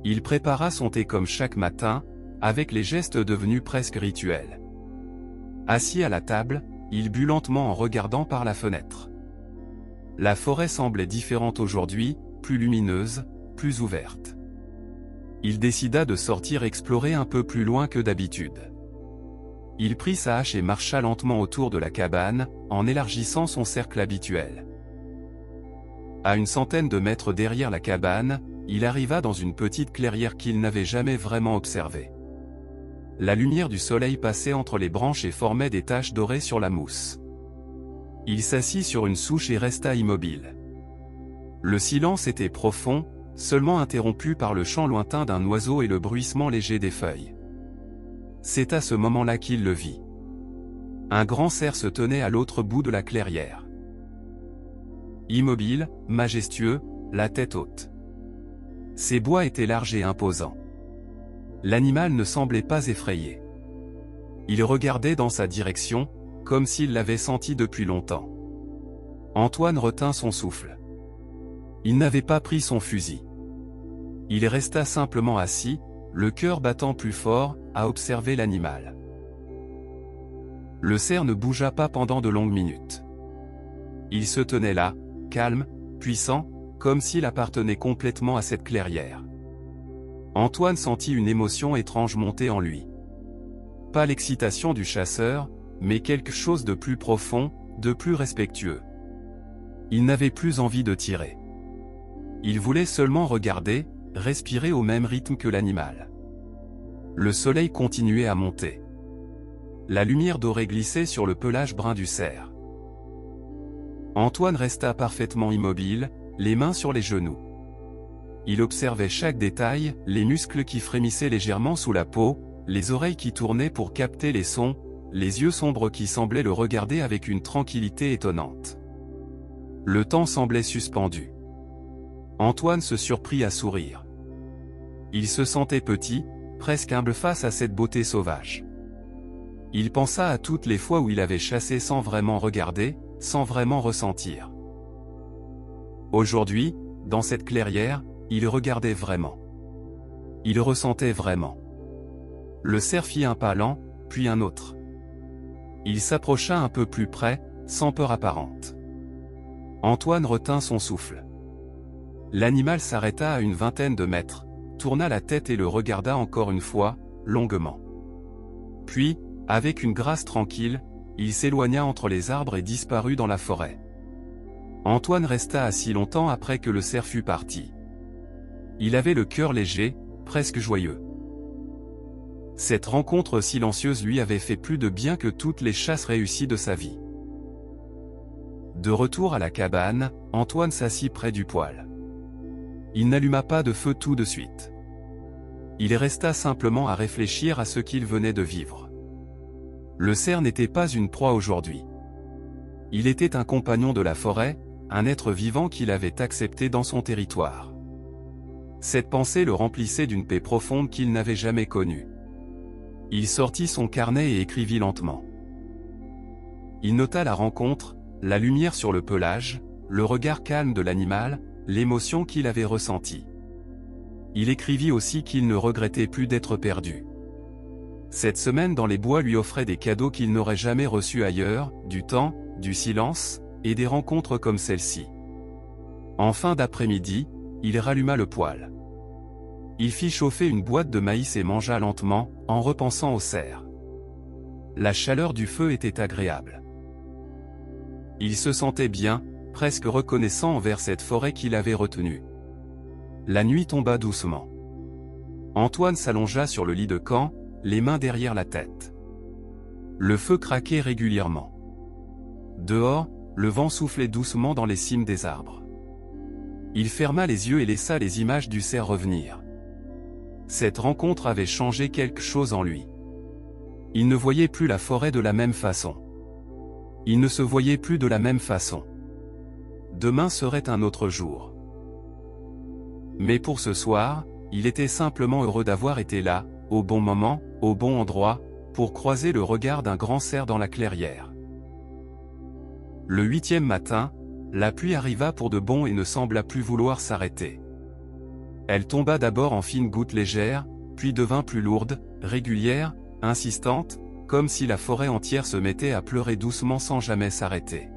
Il prépara son thé comme chaque matin, avec les gestes devenus presque rituels. Assis à la table, il but lentement en regardant par la fenêtre. La forêt semblait différente aujourd'hui, plus lumineuse, plus ouverte. Il décida de sortir explorer un peu plus loin que d'habitude. Il prit sa hache et marcha lentement autour de la cabane, en élargissant son cercle habituel. À une centaine de mètres derrière la cabane, il arriva dans une petite clairière qu'il n'avait jamais vraiment observée. La lumière du soleil passait entre les branches et formait des taches dorées sur la mousse. Il s'assit sur une souche et resta immobile. Le silence était profond, seulement interrompu par le chant lointain d'un oiseau et le bruissement léger des feuilles. C'est à ce moment-là qu'il le vit. Un grand cerf se tenait à l'autre bout de la clairière. Immobile, majestueux, la tête haute. Ses bois étaient larges et imposants. L'animal ne semblait pas effrayé. Il regardait dans sa direction, comme s'il l'avait senti depuis longtemps. Antoine retint son souffle. Il n'avait pas pris son fusil. Il resta simplement assis, le cœur battant plus fort, à observer l'animal. Le cerf ne bougea pas pendant de longues minutes. Il se tenait là, calme, puissant, comme s'il appartenait complètement à cette clairière. Antoine sentit une émotion étrange monter en lui. Pas l'excitation du chasseur, mais quelque chose de plus profond, de plus respectueux. Il n'avait plus envie de tirer. Il voulait seulement regarder, respirer au même rythme que l'animal. Le soleil continuait à monter. La lumière dorée glissait sur le pelage brun du cerf. Antoine resta parfaitement immobile, les mains sur les genoux. Il observait chaque détail, les muscles qui frémissaient légèrement sous la peau, les oreilles qui tournaient pour capter les sons, les yeux sombres qui semblaient le regarder avec une tranquillité étonnante. Le temps semblait suspendu. Antoine se surprit à sourire. Il se sentait petit, presque humble face à cette beauté sauvage. Il pensa à toutes les fois où il avait chassé sans vraiment regarder, sans vraiment ressentir. Aujourd'hui, dans cette clairière, il regardait vraiment. Il ressentait vraiment. Le cerf fit un pas lent, puis un autre. Il s'approcha un peu plus près, sans peur apparente. Antoine retint son souffle. L'animal s'arrêta à une vingtaine de mètres, tourna la tête et le regarda encore une fois, longuement. Puis, avec une grâce tranquille, il s'éloigna entre les arbres et disparut dans la forêt. Antoine resta assis longtemps après que le cerf fut parti. Il avait le cœur léger, presque joyeux. Cette rencontre silencieuse lui avait fait plus de bien que toutes les chasses réussies de sa vie. De retour à la cabane, Antoine s'assit près du poêle. Il n'alluma pas de feu tout de suite. Il resta simplement à réfléchir à ce qu'il venait de vivre. Le cerf n'était pas une proie aujourd'hui. Il était un compagnon de la forêt, un être vivant qu'il avait accepté dans son territoire. Cette pensée le remplissait d'une paix profonde qu'il n'avait jamais connue. Il sortit son carnet et écrivit lentement. Il nota la rencontre, la lumière sur le pelage, le regard calme de l'animal, l'émotion qu'il avait ressentie. Il écrivit aussi qu'il ne regrettait plus d'être perdu. Cette semaine dans les bois lui offrait des cadeaux qu'il n'aurait jamais reçus ailleurs, du temps, du silence, et des rencontres comme celle-ci. En fin d'après-midi, il ralluma le poêle. Il fit chauffer une boîte de maïs et mangea lentement, en repensant au cerf. La chaleur du feu était agréable. Il se sentait bien, presque reconnaissant envers cette forêt qu'il avait retenue. La nuit tomba doucement. Antoine s'allongea sur le lit de camp, les mains derrière la tête. Le feu craquait régulièrement. Dehors, le vent soufflait doucement dans les cimes des arbres. Il ferma les yeux et laissa les images du cerf revenir. Cette rencontre avait changé quelque chose en lui. Il ne voyait plus la forêt de la même façon. Il ne se voyait plus de la même façon. Demain serait un autre jour. Mais pour ce soir, il était simplement heureux d'avoir été là, au bon moment, au bon endroit, pour croiser le regard d'un grand cerf dans la clairière. Le 8e matin, la pluie arriva pour de bon et ne sembla plus vouloir s'arrêter. Elle tomba d'abord en fines gouttes légères, puis devint plus lourde, régulière, insistante, comme si la forêt entière se mettait à pleurer doucement sans jamais s'arrêter.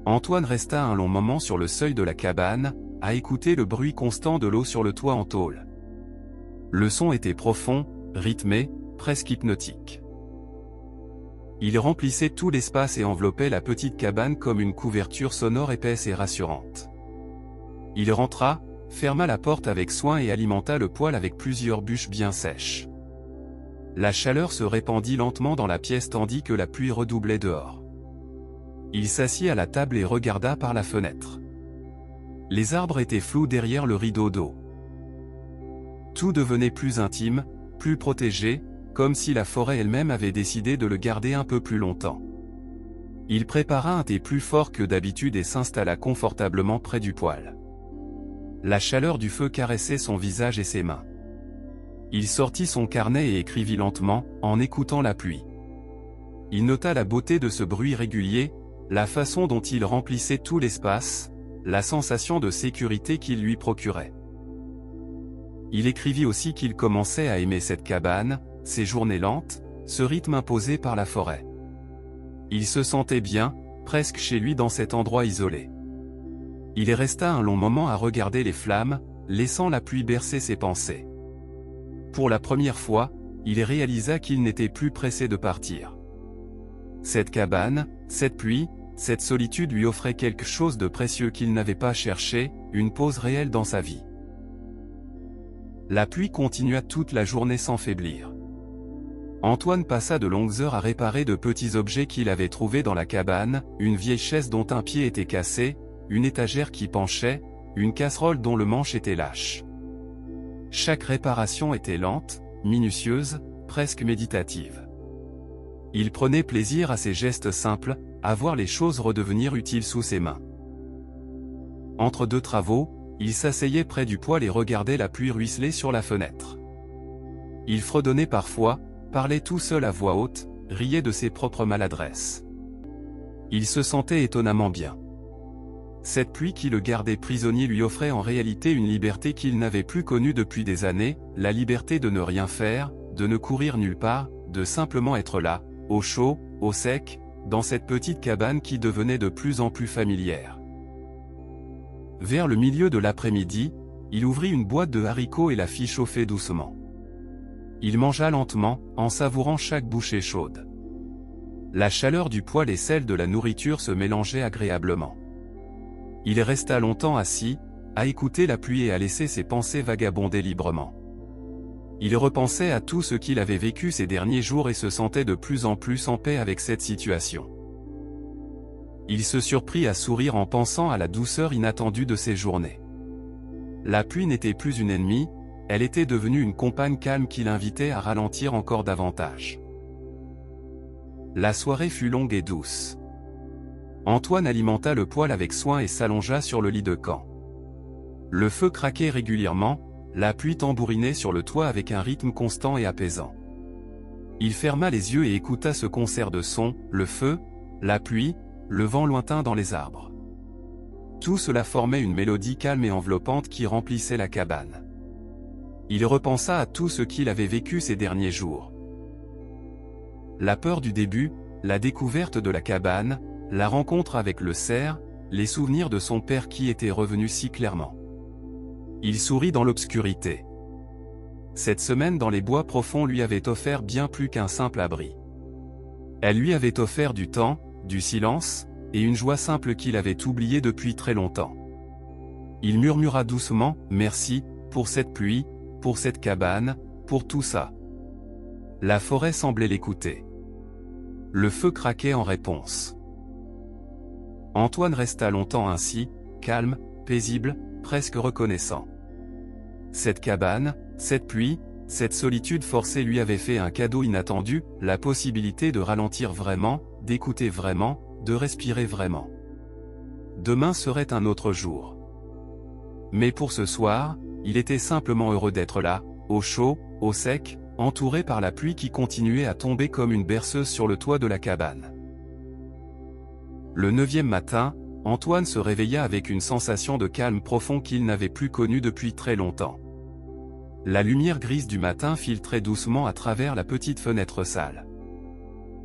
Antoine resta un long moment sur le seuil de la cabane, à écouter le bruit constant de l'eau sur le toit en tôle. Le son était profond, rythmé, presque hypnotique. Il remplissait tout l'espace et enveloppait la petite cabane comme une couverture sonore épaisse et rassurante. Il rentra, ferma la porte avec soin et alimenta le poêle avec plusieurs bûches bien sèches. La chaleur se répandit lentement dans la pièce tandis que la pluie redoublait dehors. Il s'assit à la table et regarda par la fenêtre. Les arbres étaient flous derrière le rideau d'eau. Tout devenait plus intime, plus protégé, comme si la forêt elle-même avait décidé de le garder un peu plus longtemps. Il prépara un thé plus fort que d'habitude et s'installa confortablement près du poêle. La chaleur du feu caressait son visage et ses mains. Il sortit son carnet et écrivit lentement, en écoutant la pluie. Il nota la beauté de ce bruit régulier, la façon dont il remplissait tout l'espace, la sensation de sécurité qu'il lui procurait. Il écrivit aussi qu'il commençait à aimer cette cabane, ces journées lentes, ce rythme imposé par la forêt. Il se sentait bien, presque chez lui dans cet endroit isolé. Il resta un long moment à regarder les flammes, laissant la pluie bercer ses pensées. Pour la première fois, il réalisa qu'il n'était plus pressé de partir. Cette cabane, cette pluie, cette solitude lui offrait quelque chose de précieux qu'il n'avait pas cherché, une pause réelle dans sa vie. La pluie continua toute la journée sans faiblir. Antoine passa de longues heures à réparer de petits objets qu'il avait trouvés dans la cabane, une vieille chaise dont un pied était cassé, une étagère qui penchait, une casserole dont le manche était lâche. Chaque réparation était lente, minutieuse, presque méditative. Il prenait plaisir à ces gestes simples, à voir les choses redevenir utiles sous ses mains. Entre deux travaux, il s'asseyait près du poêle et regardait la pluie ruisseler sur la fenêtre. Il fredonnait parfois, parlait tout seul à voix haute, riait de ses propres maladresses. Il se sentait étonnamment bien. Cette pluie qui le gardait prisonnier lui offrait en réalité une liberté qu'il n'avait plus connue depuis des années, la liberté de ne rien faire, de ne courir nulle part, de simplement être là, au chaud, au sec, dans cette petite cabane qui devenait de plus en plus familière. Vers le milieu de l'après-midi, il ouvrit une boîte de haricots et la fit chauffer doucement. Il mangea lentement, en savourant chaque bouchée chaude. La chaleur du poêle et celle de la nourriture se mélangeaient agréablement. Il resta longtemps assis, à écouter la pluie et à laisser ses pensées vagabonder librement. Il repensait à tout ce qu'il avait vécu ces derniers jours et se sentait de plus en plus en paix avec cette situation. Il se surprit à sourire en pensant à la douceur inattendue de ces journées. La pluie n'était plus une ennemie, elle était devenue une compagne calme qui l'invitait à ralentir encore davantage. La soirée fut longue et douce. Antoine alimenta le poêle avec soin et s'allongea sur le lit de camp. Le feu craquait régulièrement, la pluie tambourinait sur le toit avec un rythme constant et apaisant. Il ferma les yeux et écouta ce concert de sons, le feu, la pluie, le vent lointain dans les arbres. Tout cela formait une mélodie calme et enveloppante qui remplissait la cabane. Il repensa à tout ce qu'il avait vécu ces derniers jours. La peur du début, la découverte de la cabane, la rencontre avec le cerf, les souvenirs de son père qui était revenu si clairement. Il sourit dans l'obscurité. Cette semaine dans les bois profonds lui avait offert bien plus qu'un simple abri. Elle lui avait offert du temps, du silence, et une joie simple qu'il avait oubliée depuis très longtemps. Il murmura doucement, « Merci, pour cette pluie, pour cette cabane, pour tout ça. » La forêt semblait l'écouter. Le feu craquait en réponse. Antoine resta longtemps ainsi, calme, paisible, presque reconnaissant. Cette cabane, cette pluie, cette solitude forcée lui avait fait un cadeau inattendu, la possibilité de ralentir vraiment, d'écouter vraiment, de respirer vraiment. Demain serait un autre jour. Mais pour ce soir, il était simplement heureux d'être là, au chaud, au sec, entouré par la pluie qui continuait à tomber comme une berceuse sur le toit de la cabane. Le 9e matin, Antoine se réveilla avec une sensation de calme profond qu'il n'avait plus connue depuis très longtemps. La lumière grise du matin filtrait doucement à travers la petite fenêtre sale.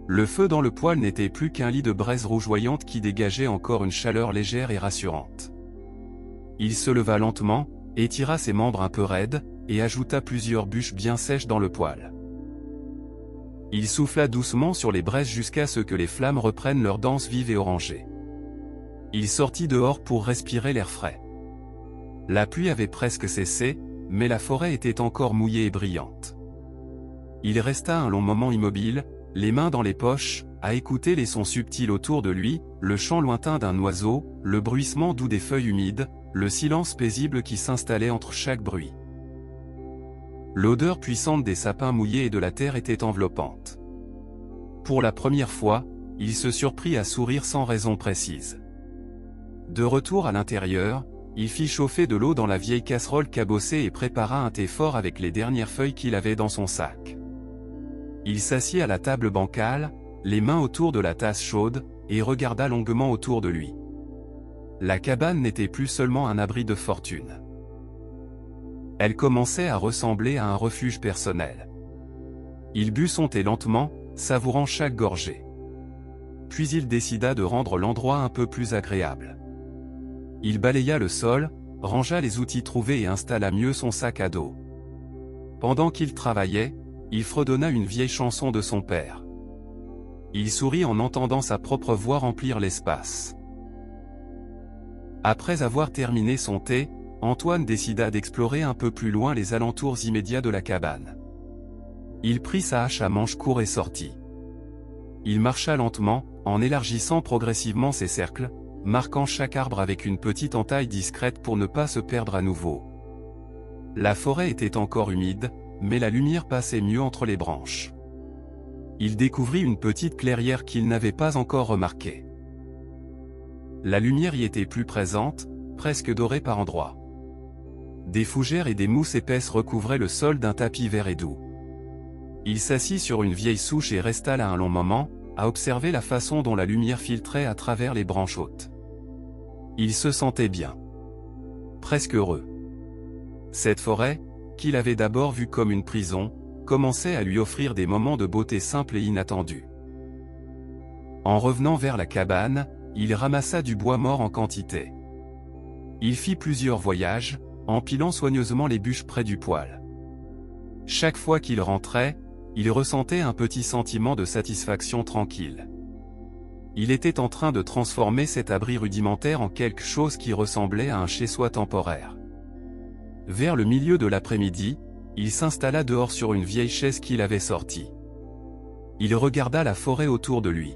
Le feu dans le poêle n'était plus qu'un lit de braise rougeoyante qui dégageait encore une chaleur légère et rassurante. Il se leva lentement, étira ses membres un peu raides, et ajouta plusieurs bûches bien sèches dans le poêle. Il souffla doucement sur les braises jusqu'à ce que les flammes reprennent leur danse vive et orangée. Il sortit dehors pour respirer l'air frais. La pluie avait presque cessé, mais la forêt était encore mouillée et brillante. Il resta un long moment immobile, les mains dans les poches, à écouter les sons subtils autour de lui, le chant lointain d'un oiseau, le bruissement doux des feuilles humides, le silence paisible qui s'installait entre chaque bruit. L'odeur puissante des sapins mouillés et de la terre était enveloppante. Pour la première fois, il se surprit à sourire sans raison précise. De retour à l'intérieur, il fit chauffer de l'eau dans la vieille casserole cabossée et prépara un thé fort avec les dernières feuilles qu'il avait dans son sac. Il s'assit à la table bancale, les mains autour de la tasse chaude, et regarda longuement autour de lui. La cabane n'était plus seulement un abri de fortune. Elle commençait à ressembler à un refuge personnel. Il but son thé lentement, savourant chaque gorgée. Puis il décida de rendre l'endroit un peu plus agréable. Il balaya le sol, rangea les outils trouvés et installa mieux son sac à dos. Pendant qu'il travaillait, il fredonna une vieille chanson de son père. Il sourit en entendant sa propre voix remplir l'espace. Après avoir terminé son thé, Antoine décida d'explorer un peu plus loin les alentours immédiats de la cabane. Il prit sa hache à manche court et sortit. Il marcha lentement, en élargissant progressivement ses cercles, marquant chaque arbre avec une petite entaille discrète pour ne pas se perdre à nouveau. La forêt était encore humide, mais la lumière passait mieux entre les branches. Il découvrit une petite clairière qu'il n'avait pas encore remarquée. La lumière y était plus présente, presque dorée par endroits. Des fougères et des mousses épaisses recouvraient le sol d'un tapis vert et doux. Il s'assit sur une vieille souche et resta là un long moment, à observer la façon dont la lumière filtrait à travers les branches hautes. Il se sentait bien. Presque heureux. Cette forêt, qu'il avait d'abord vue comme une prison, commençait à lui offrir des moments de beauté simples et inattendus. En revenant vers la cabane, il ramassa du bois mort en quantité. Il fit plusieurs voyages, empilant soigneusement les bûches près du poêle. Chaque fois qu'il rentrait, il ressentait un petit sentiment de satisfaction tranquille. Il était en train de transformer cet abri rudimentaire en quelque chose qui ressemblait à un chez-soi temporaire. Vers le milieu de l'après-midi, il s'installa dehors sur une vieille chaise qu'il avait sortie. Il regarda la forêt autour de lui.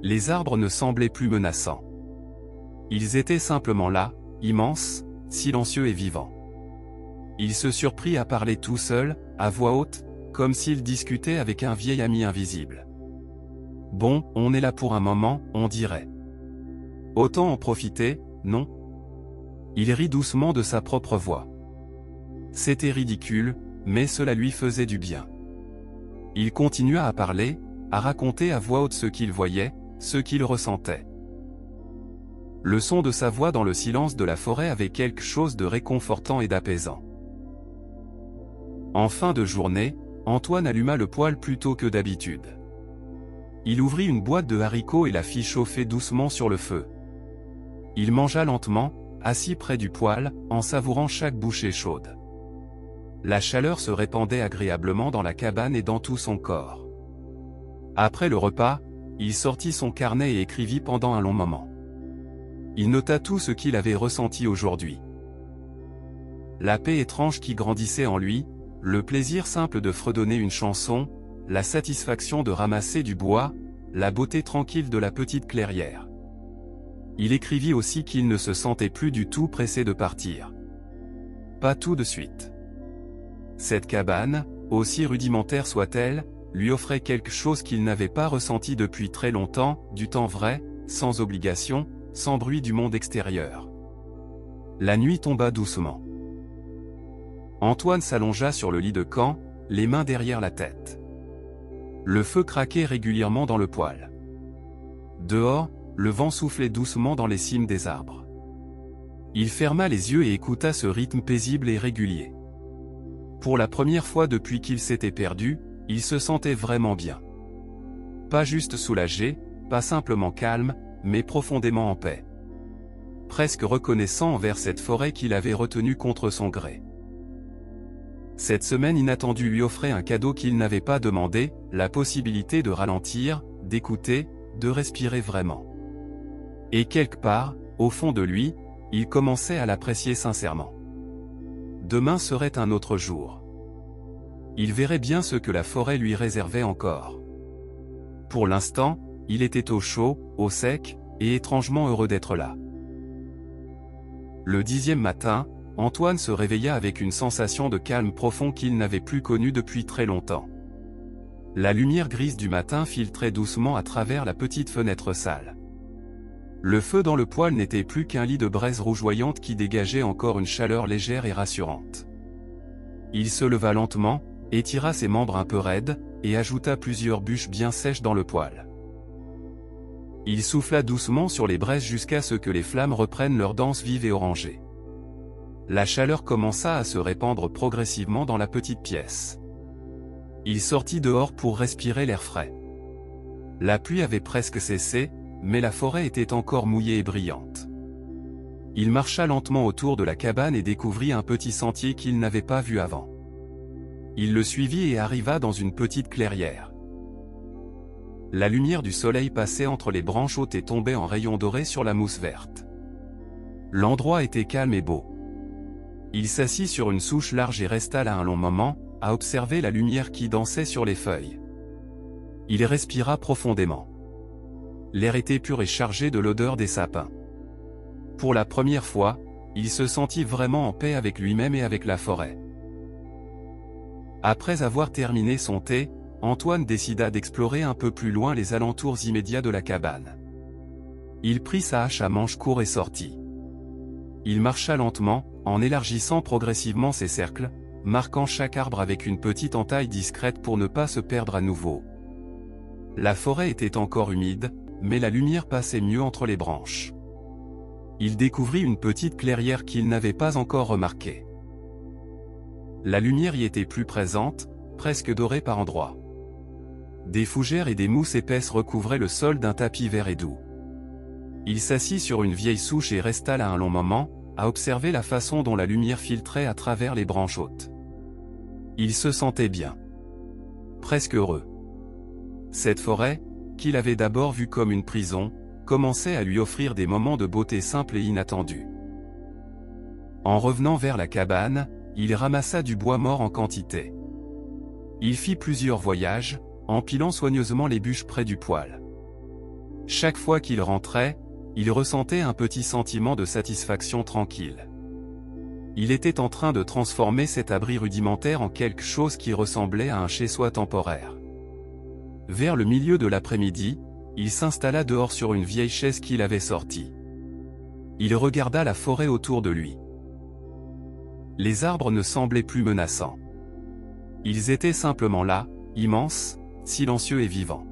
Les arbres ne semblaient plus menaçants. Ils étaient simplement là, immenses, silencieux et vivants. Il se surprit à parler tout seul, à voix haute, comme s'il discutait avec un vieil ami invisible. « Bon, on est là pour un moment, on dirait. Autant en profiter, non ?» Il rit doucement de sa propre voix. C'était ridicule, mais cela lui faisait du bien. Il continua à parler, à raconter à voix haute ce qu'il voyait, ce qu'il ressentait. Le son de sa voix dans le silence de la forêt avait quelque chose de réconfortant et d'apaisant. En fin de journée, Antoine alluma le poêle plus tôt que d'habitude. Il ouvrit une boîte de haricots et la fit chauffer doucement sur le feu. Il mangea lentement, assis près du poêle, en savourant chaque bouchée chaude. La chaleur se répandait agréablement dans la cabane et dans tout son corps. Après le repas, il sortit son carnet et écrivit pendant un long moment. Il nota tout ce qu'il avait ressenti aujourd'hui. La paix étrange qui grandissait en lui, le plaisir simple de fredonner une chanson, la satisfaction de ramasser du bois, la beauté tranquille de la petite clairière. Il écrivit aussi qu'il ne se sentait plus du tout pressé de partir. Pas tout de suite. Cette cabane, aussi rudimentaire soit-elle, lui offrait quelque chose qu'il n'avait pas ressenti depuis très longtemps, du temps vrai, sans obligation, sans bruit du monde extérieur. La nuit tomba doucement. Antoine s'allongea sur le lit de camp, les mains derrière la tête. Le feu craquait régulièrement dans le poêle. Dehors, le vent soufflait doucement dans les cimes des arbres. Il ferma les yeux et écouta ce rythme paisible et régulier. Pour la première fois depuis qu'il s'était perdu, il se sentait vraiment bien. Pas juste soulagé, pas simplement calme, mais profondément en paix. Presque reconnaissant envers cette forêt qu'il avait retenue contre son gré. Cette semaine inattendue lui offrait un cadeau qu'il n'avait pas demandé, la possibilité de ralentir, d'écouter, de respirer vraiment. Et quelque part, au fond de lui, il commençait à l'apprécier sincèrement. Demain serait un autre jour. Il verrait bien ce que la forêt lui réservait encore. Pour l'instant, il était au chaud, au sec, et étrangement heureux d'être là. Le 10e matin, Antoine se réveilla avec une sensation de calme profond qu'il n'avait plus connue depuis très longtemps. La lumière grise du matin filtrait doucement à travers la petite fenêtre sale. Le feu dans le poêle n'était plus qu'un lit de braise rougeoyante qui dégageait encore une chaleur légère et rassurante. Il se leva lentement, étira ses membres un peu raides, et ajouta plusieurs bûches bien sèches dans le poêle. Il souffla doucement sur les braises jusqu'à ce que les flammes reprennent leur danse vive et orangée. La chaleur commença à se répandre progressivement dans la petite pièce. Il sortit dehors pour respirer l'air frais. La pluie avait presque cessé, mais la forêt était encore mouillée et brillante. Il marcha lentement autour de la cabane et découvrit un petit sentier qu'il n'avait pas vu avant. Il le suivit et arriva dans une petite clairière. La lumière du soleil passait entre les branches hautes et tombait en rayons dorés sur la mousse verte. L'endroit était calme et beau. Il s'assit sur une souche large et resta là un long moment, à observer la lumière qui dansait sur les feuilles. Il respira profondément. L'air était pur et chargé de l'odeur des sapins. Pour la première fois, il se sentit vraiment en paix avec lui-même et avec la forêt. Après avoir terminé son thé, Antoine décida d'explorer un peu plus loin les alentours immédiats de la cabane. Il prit sa hache à manche court et sortit. Il marcha lentement, en élargissant progressivement ses cercles, marquant chaque arbre avec une petite entaille discrète pour ne pas se perdre à nouveau. La forêt était encore humide, mais la lumière passait mieux entre les branches. Il découvrit une petite clairière qu'il n'avait pas encore remarquée. La lumière y était plus présente, presque dorée par endroits. Des fougères et des mousses épaisses recouvraient le sol d'un tapis vert et doux. Il s'assit sur une vieille souche et resta là un long moment, à observer la façon dont la lumière filtrait à travers les branches hautes. Il se sentait bien. Presque heureux. Cette forêt, qu'il avait d'abord vue comme une prison, commençait à lui offrir des moments de beauté simples et inattendus. En revenant vers la cabane, il ramassa du bois mort en quantité. Il fit plusieurs voyages, empilant soigneusement les bûches près du poêle. Chaque fois qu'il rentrait, il ressentait un petit sentiment de satisfaction tranquille. Il était en train de transformer cet abri rudimentaire en quelque chose qui ressemblait à un chez-soi temporaire. Vers le milieu de l'après-midi, il s'installa dehors sur une vieille chaise qu'il avait sortie. Il regarda la forêt autour de lui. Les arbres ne semblaient plus menaçants. Ils étaient simplement là, immenses, silencieux et vivants.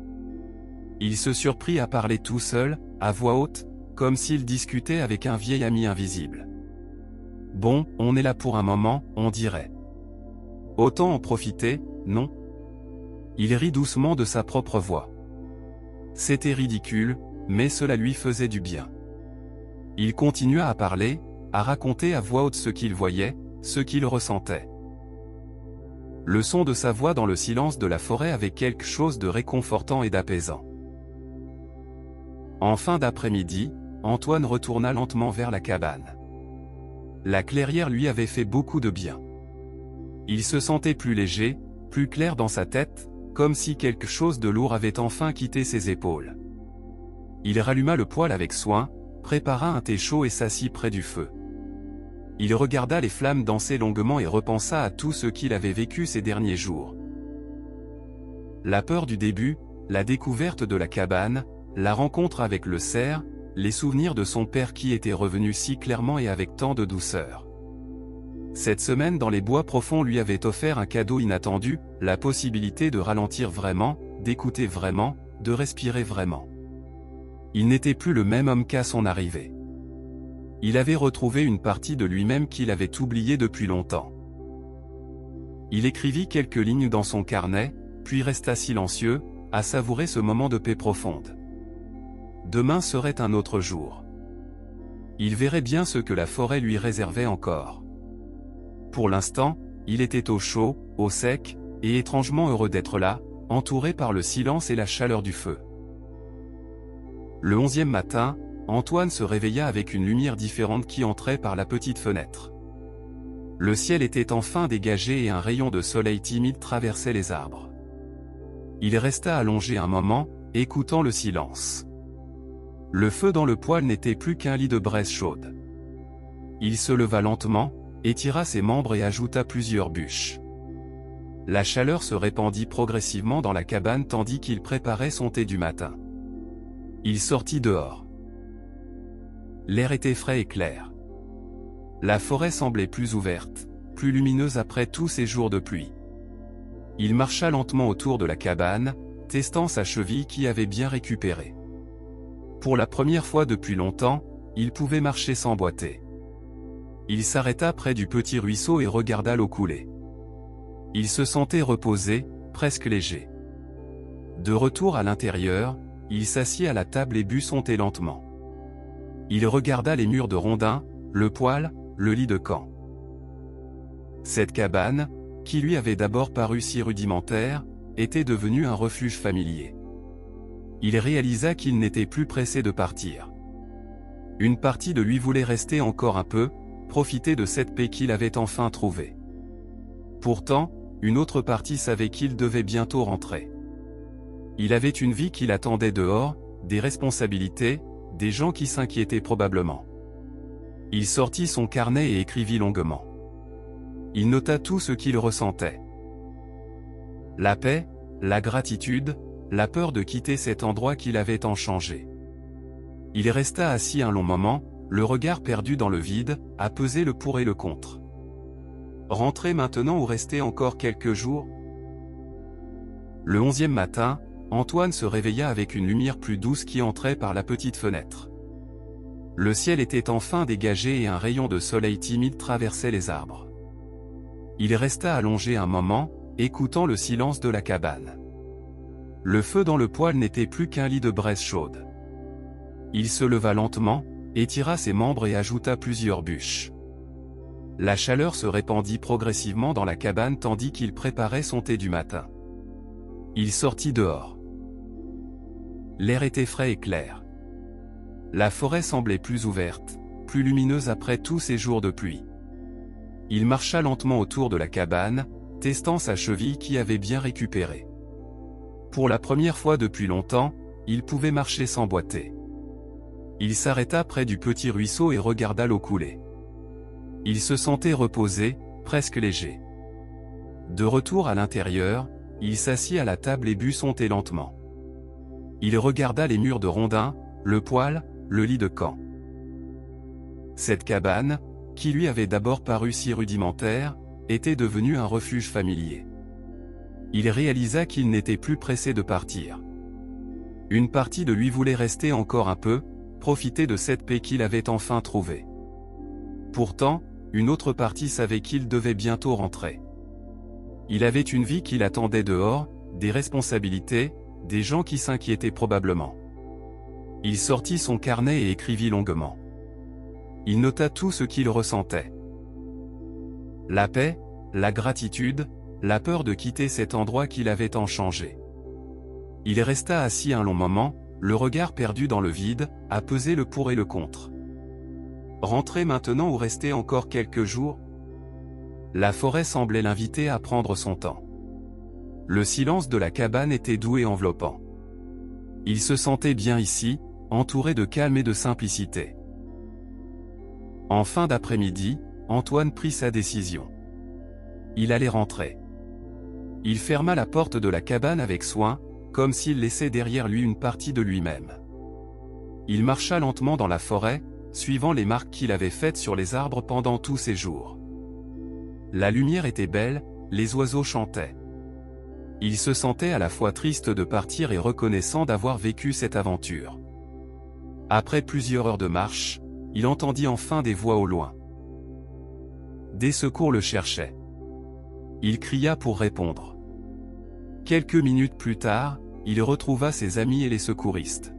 Il se surprit à parler tout seul, à voix haute, comme s'il discutait avec un vieil ami invisible. « Bon, on est là pour un moment, on dirait. Autant en profiter, non ?» Il rit doucement de sa propre voix. C'était ridicule, mais cela lui faisait du bien. Il continua à parler, à raconter à voix haute ce qu'il voyait, ce qu'il ressentait. Le son de sa voix dans le silence de la forêt avait quelque chose de réconfortant et d'apaisant. En fin d'après-midi, Antoine retourna lentement vers la cabane. La clairière lui avait fait beaucoup de bien. Il se sentait plus léger, plus clair dans sa tête, comme si quelque chose de lourd avait enfin quitté ses épaules. Il ralluma le poêle avec soin, prépara un thé chaud et s'assit près du feu. Il regarda les flammes danser longuement et repensa à tout ce qu'il avait vécu ces derniers jours. La peur du début, la découverte de la cabane, la rencontre avec le cerf, les souvenirs de son père qui était revenu si clairement et avec tant de douceur. Cette semaine dans les bois profonds lui avait offert un cadeau inattendu, la possibilité de ralentir vraiment, d'écouter vraiment, de respirer vraiment. Il n'était plus le même homme qu'à son arrivée. Il avait retrouvé une partie de lui-même qu'il avait oubliée depuis longtemps. Il écrivit quelques lignes dans son carnet, puis resta silencieux, à savourer ce moment de paix profonde. Demain serait un autre jour. Il verrait bien ce que la forêt lui réservait encore. Pour l'instant, il était au chaud, au sec, et étrangement heureux d'être là, entouré par le silence et la chaleur du feu. Le 11e matin, Antoine se réveilla avec une lumière différente qui entrait par la petite fenêtre. Le ciel était enfin dégagé et un rayon de soleil timide traversait les arbres. Il resta allongé un moment, écoutant le silence. Le feu dans le poêle n'était plus qu'un lit de braise chaude. Il se leva lentement, étira ses membres et ajouta plusieurs bûches. La chaleur se répandit progressivement dans la cabane tandis qu'il préparait son thé du matin. Il sortit dehors. L'air était frais et clair. La forêt semblait plus ouverte, plus lumineuse après tous ces jours de pluie. Il marcha lentement autour de la cabane, testant sa cheville qui avait bien récupéré. Pour la première fois depuis longtemps, il pouvait marcher sans boiter. Il s'arrêta près du petit ruisseau et regarda l'eau couler. Il se sentait reposé, presque léger. De retour à l'intérieur, il s'assit à la table et but son thé lentement. Il regarda les murs de rondins, le poêle, le lit de camp. Cette cabane, qui lui avait d'abord paru si rudimentaire, était devenue un refuge familier. Il réalisa qu'il n'était plus pressé de partir. Une partie de lui voulait rester encore un peu, profiter de cette paix qu'il avait enfin trouvée. Pourtant, une autre partie savait qu'il devait bientôt rentrer. Il avait une vie qui l'attendait dehors, des responsabilités, des gens qui s'inquiétaient probablement. Il sortit son carnet et écrivit longuement. Il nota tout ce qu'il ressentait. La paix, la gratitude, la peur de quitter cet endroit qu'il avait tant changé. Il resta assis un long moment, le regard perdu dans le vide, à peser le pour et le contre. Rentrer maintenant ou rester encore quelques jours? Le 11e matin, Antoine se réveilla avec une lumière plus douce qui entrait par la petite fenêtre. Le ciel était enfin dégagé et un rayon de soleil timide traversait les arbres. Il resta allongé un moment, écoutant le silence de la cabane. Le feu dans le poêle n'était plus qu'un lit de braise chaude. Il se leva lentement, étira ses membres et ajouta plusieurs bûches. La chaleur se répandit progressivement dans la cabane tandis qu'il préparait son thé du matin. Il sortit dehors. L'air était frais et clair. La forêt semblait plus ouverte, plus lumineuse après tous ces jours de pluie. Il marcha lentement autour de la cabane, testant sa cheville qui avait bien récupéré. Pour la première fois depuis longtemps, il pouvait marcher sans boiter. Il s'arrêta près du petit ruisseau et regarda l'eau couler. Il se sentait reposé, presque léger. De retour à l'intérieur, il s'assit à la table et but son thé lentement. Il regarda les murs de rondins, le poêle, le lit de camp. Cette cabane, qui lui avait d'abord paru si rudimentaire, était devenue un refuge familier. Il réalisa qu'il n'était plus pressé de partir. Une partie de lui voulait rester encore un peu, profiter de cette paix qu'il avait enfin trouvée. Pourtant, une autre partie savait qu'il devait bientôt rentrer. Il avait une vie qui l'attendait dehors, des responsabilités, des gens qui s'inquiétaient probablement. Il sortit son carnet et écrivit longuement. Il nota tout ce qu'il ressentait. La paix, la gratitude, la peur de quitter cet endroit qu'il avait tant changé. Il resta assis un long moment, le regard perdu dans le vide, à peser le pour et le contre. Rentrer maintenant ou rester encore quelques jours? La forêt semblait l'inviter à prendre son temps. Le silence de la cabane était doux et enveloppant. Il se sentait bien ici, entouré de calme et de simplicité. En fin d'après-midi, Antoine prit sa décision. Il allait rentrer. Il ferma la porte de la cabane avec soin, comme s'il laissait derrière lui une partie de lui-même. Il marcha lentement dans la forêt, suivant les marques qu'il avait faites sur les arbres pendant tous ces jours. La lumière était belle, les oiseaux chantaient. Il se sentait à la fois triste de partir et reconnaissant d'avoir vécu cette aventure. Après plusieurs heures de marche, il entendit enfin des voix au loin. Des secours le cherchaient. Il cria pour répondre. Quelques minutes plus tard, il retrouva ses amis et les secouristes.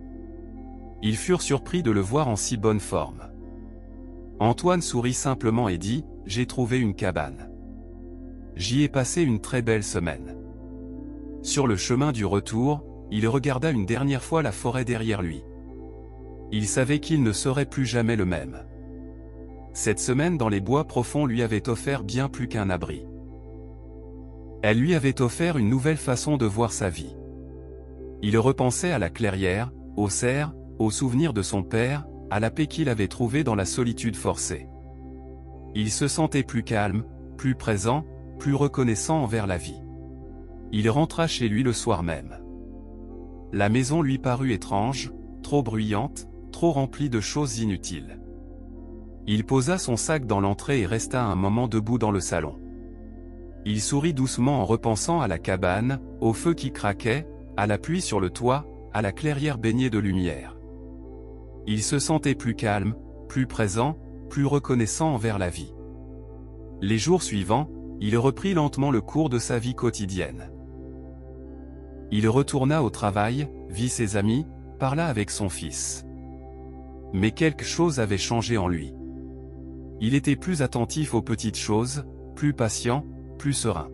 Ils furent surpris de le voir en si bonne forme. Antoine sourit simplement et dit « J'ai trouvé une cabane. J'y ai passé une très belle semaine. » Sur le chemin du retour, il regarda une dernière fois la forêt derrière lui. Il savait qu'il ne serait plus jamais le même. Cette semaine dans les bois profonds lui avait offert bien plus qu'un abri. Elle lui avait offert une nouvelle façon de voir sa vie. Il repensait à la clairière, aux cerfs, aux souvenirs de son père, à la paix qu'il avait trouvée dans la solitude forcée. Il se sentait plus calme, plus présent, plus reconnaissant envers la vie. Il rentra chez lui le soir même. La maison lui parut étrange, trop bruyante, trop remplie de choses inutiles. Il posa son sac dans l'entrée et resta un moment debout dans le salon. Il sourit doucement en repensant à la cabane, au feu qui craquait, à la pluie sur le toit, à la clairière baignée de lumière. Il se sentait plus calme, plus présent, plus reconnaissant envers la vie. Les jours suivants, il reprit lentement le cours de sa vie quotidienne. Il retourna au travail, vit ses amis, parla avec son fils. Mais quelque chose avait changé en lui. Il était plus attentif aux petites choses, plus patient, plus serein.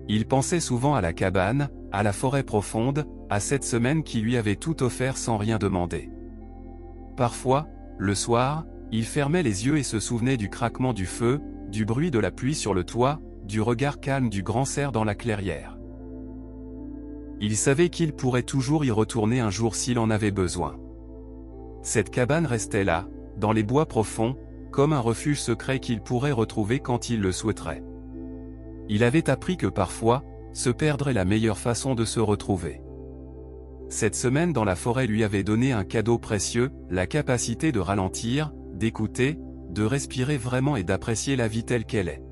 Il pensait souvent à la cabane, à la forêt profonde, à cette semaine qui lui avait tout offert sans rien demander. Parfois, le soir, il fermait les yeux et se souvenait du craquement du feu, du bruit de la pluie sur le toit, du regard calme du grand cerf dans la clairière. Il savait qu'il pourrait toujours y retourner un jour s'il en avait besoin. Cette cabane restait là, dans les bois profonds, comme un refuge secret qu'il pourrait retrouver quand il le souhaiterait. Il avait appris que parfois, se perdre est la meilleure façon de se retrouver. Cette semaine dans la forêt lui avait donné un cadeau précieux, la capacité de ralentir, d'écouter, de respirer vraiment et d'apprécier la vie telle qu'elle est.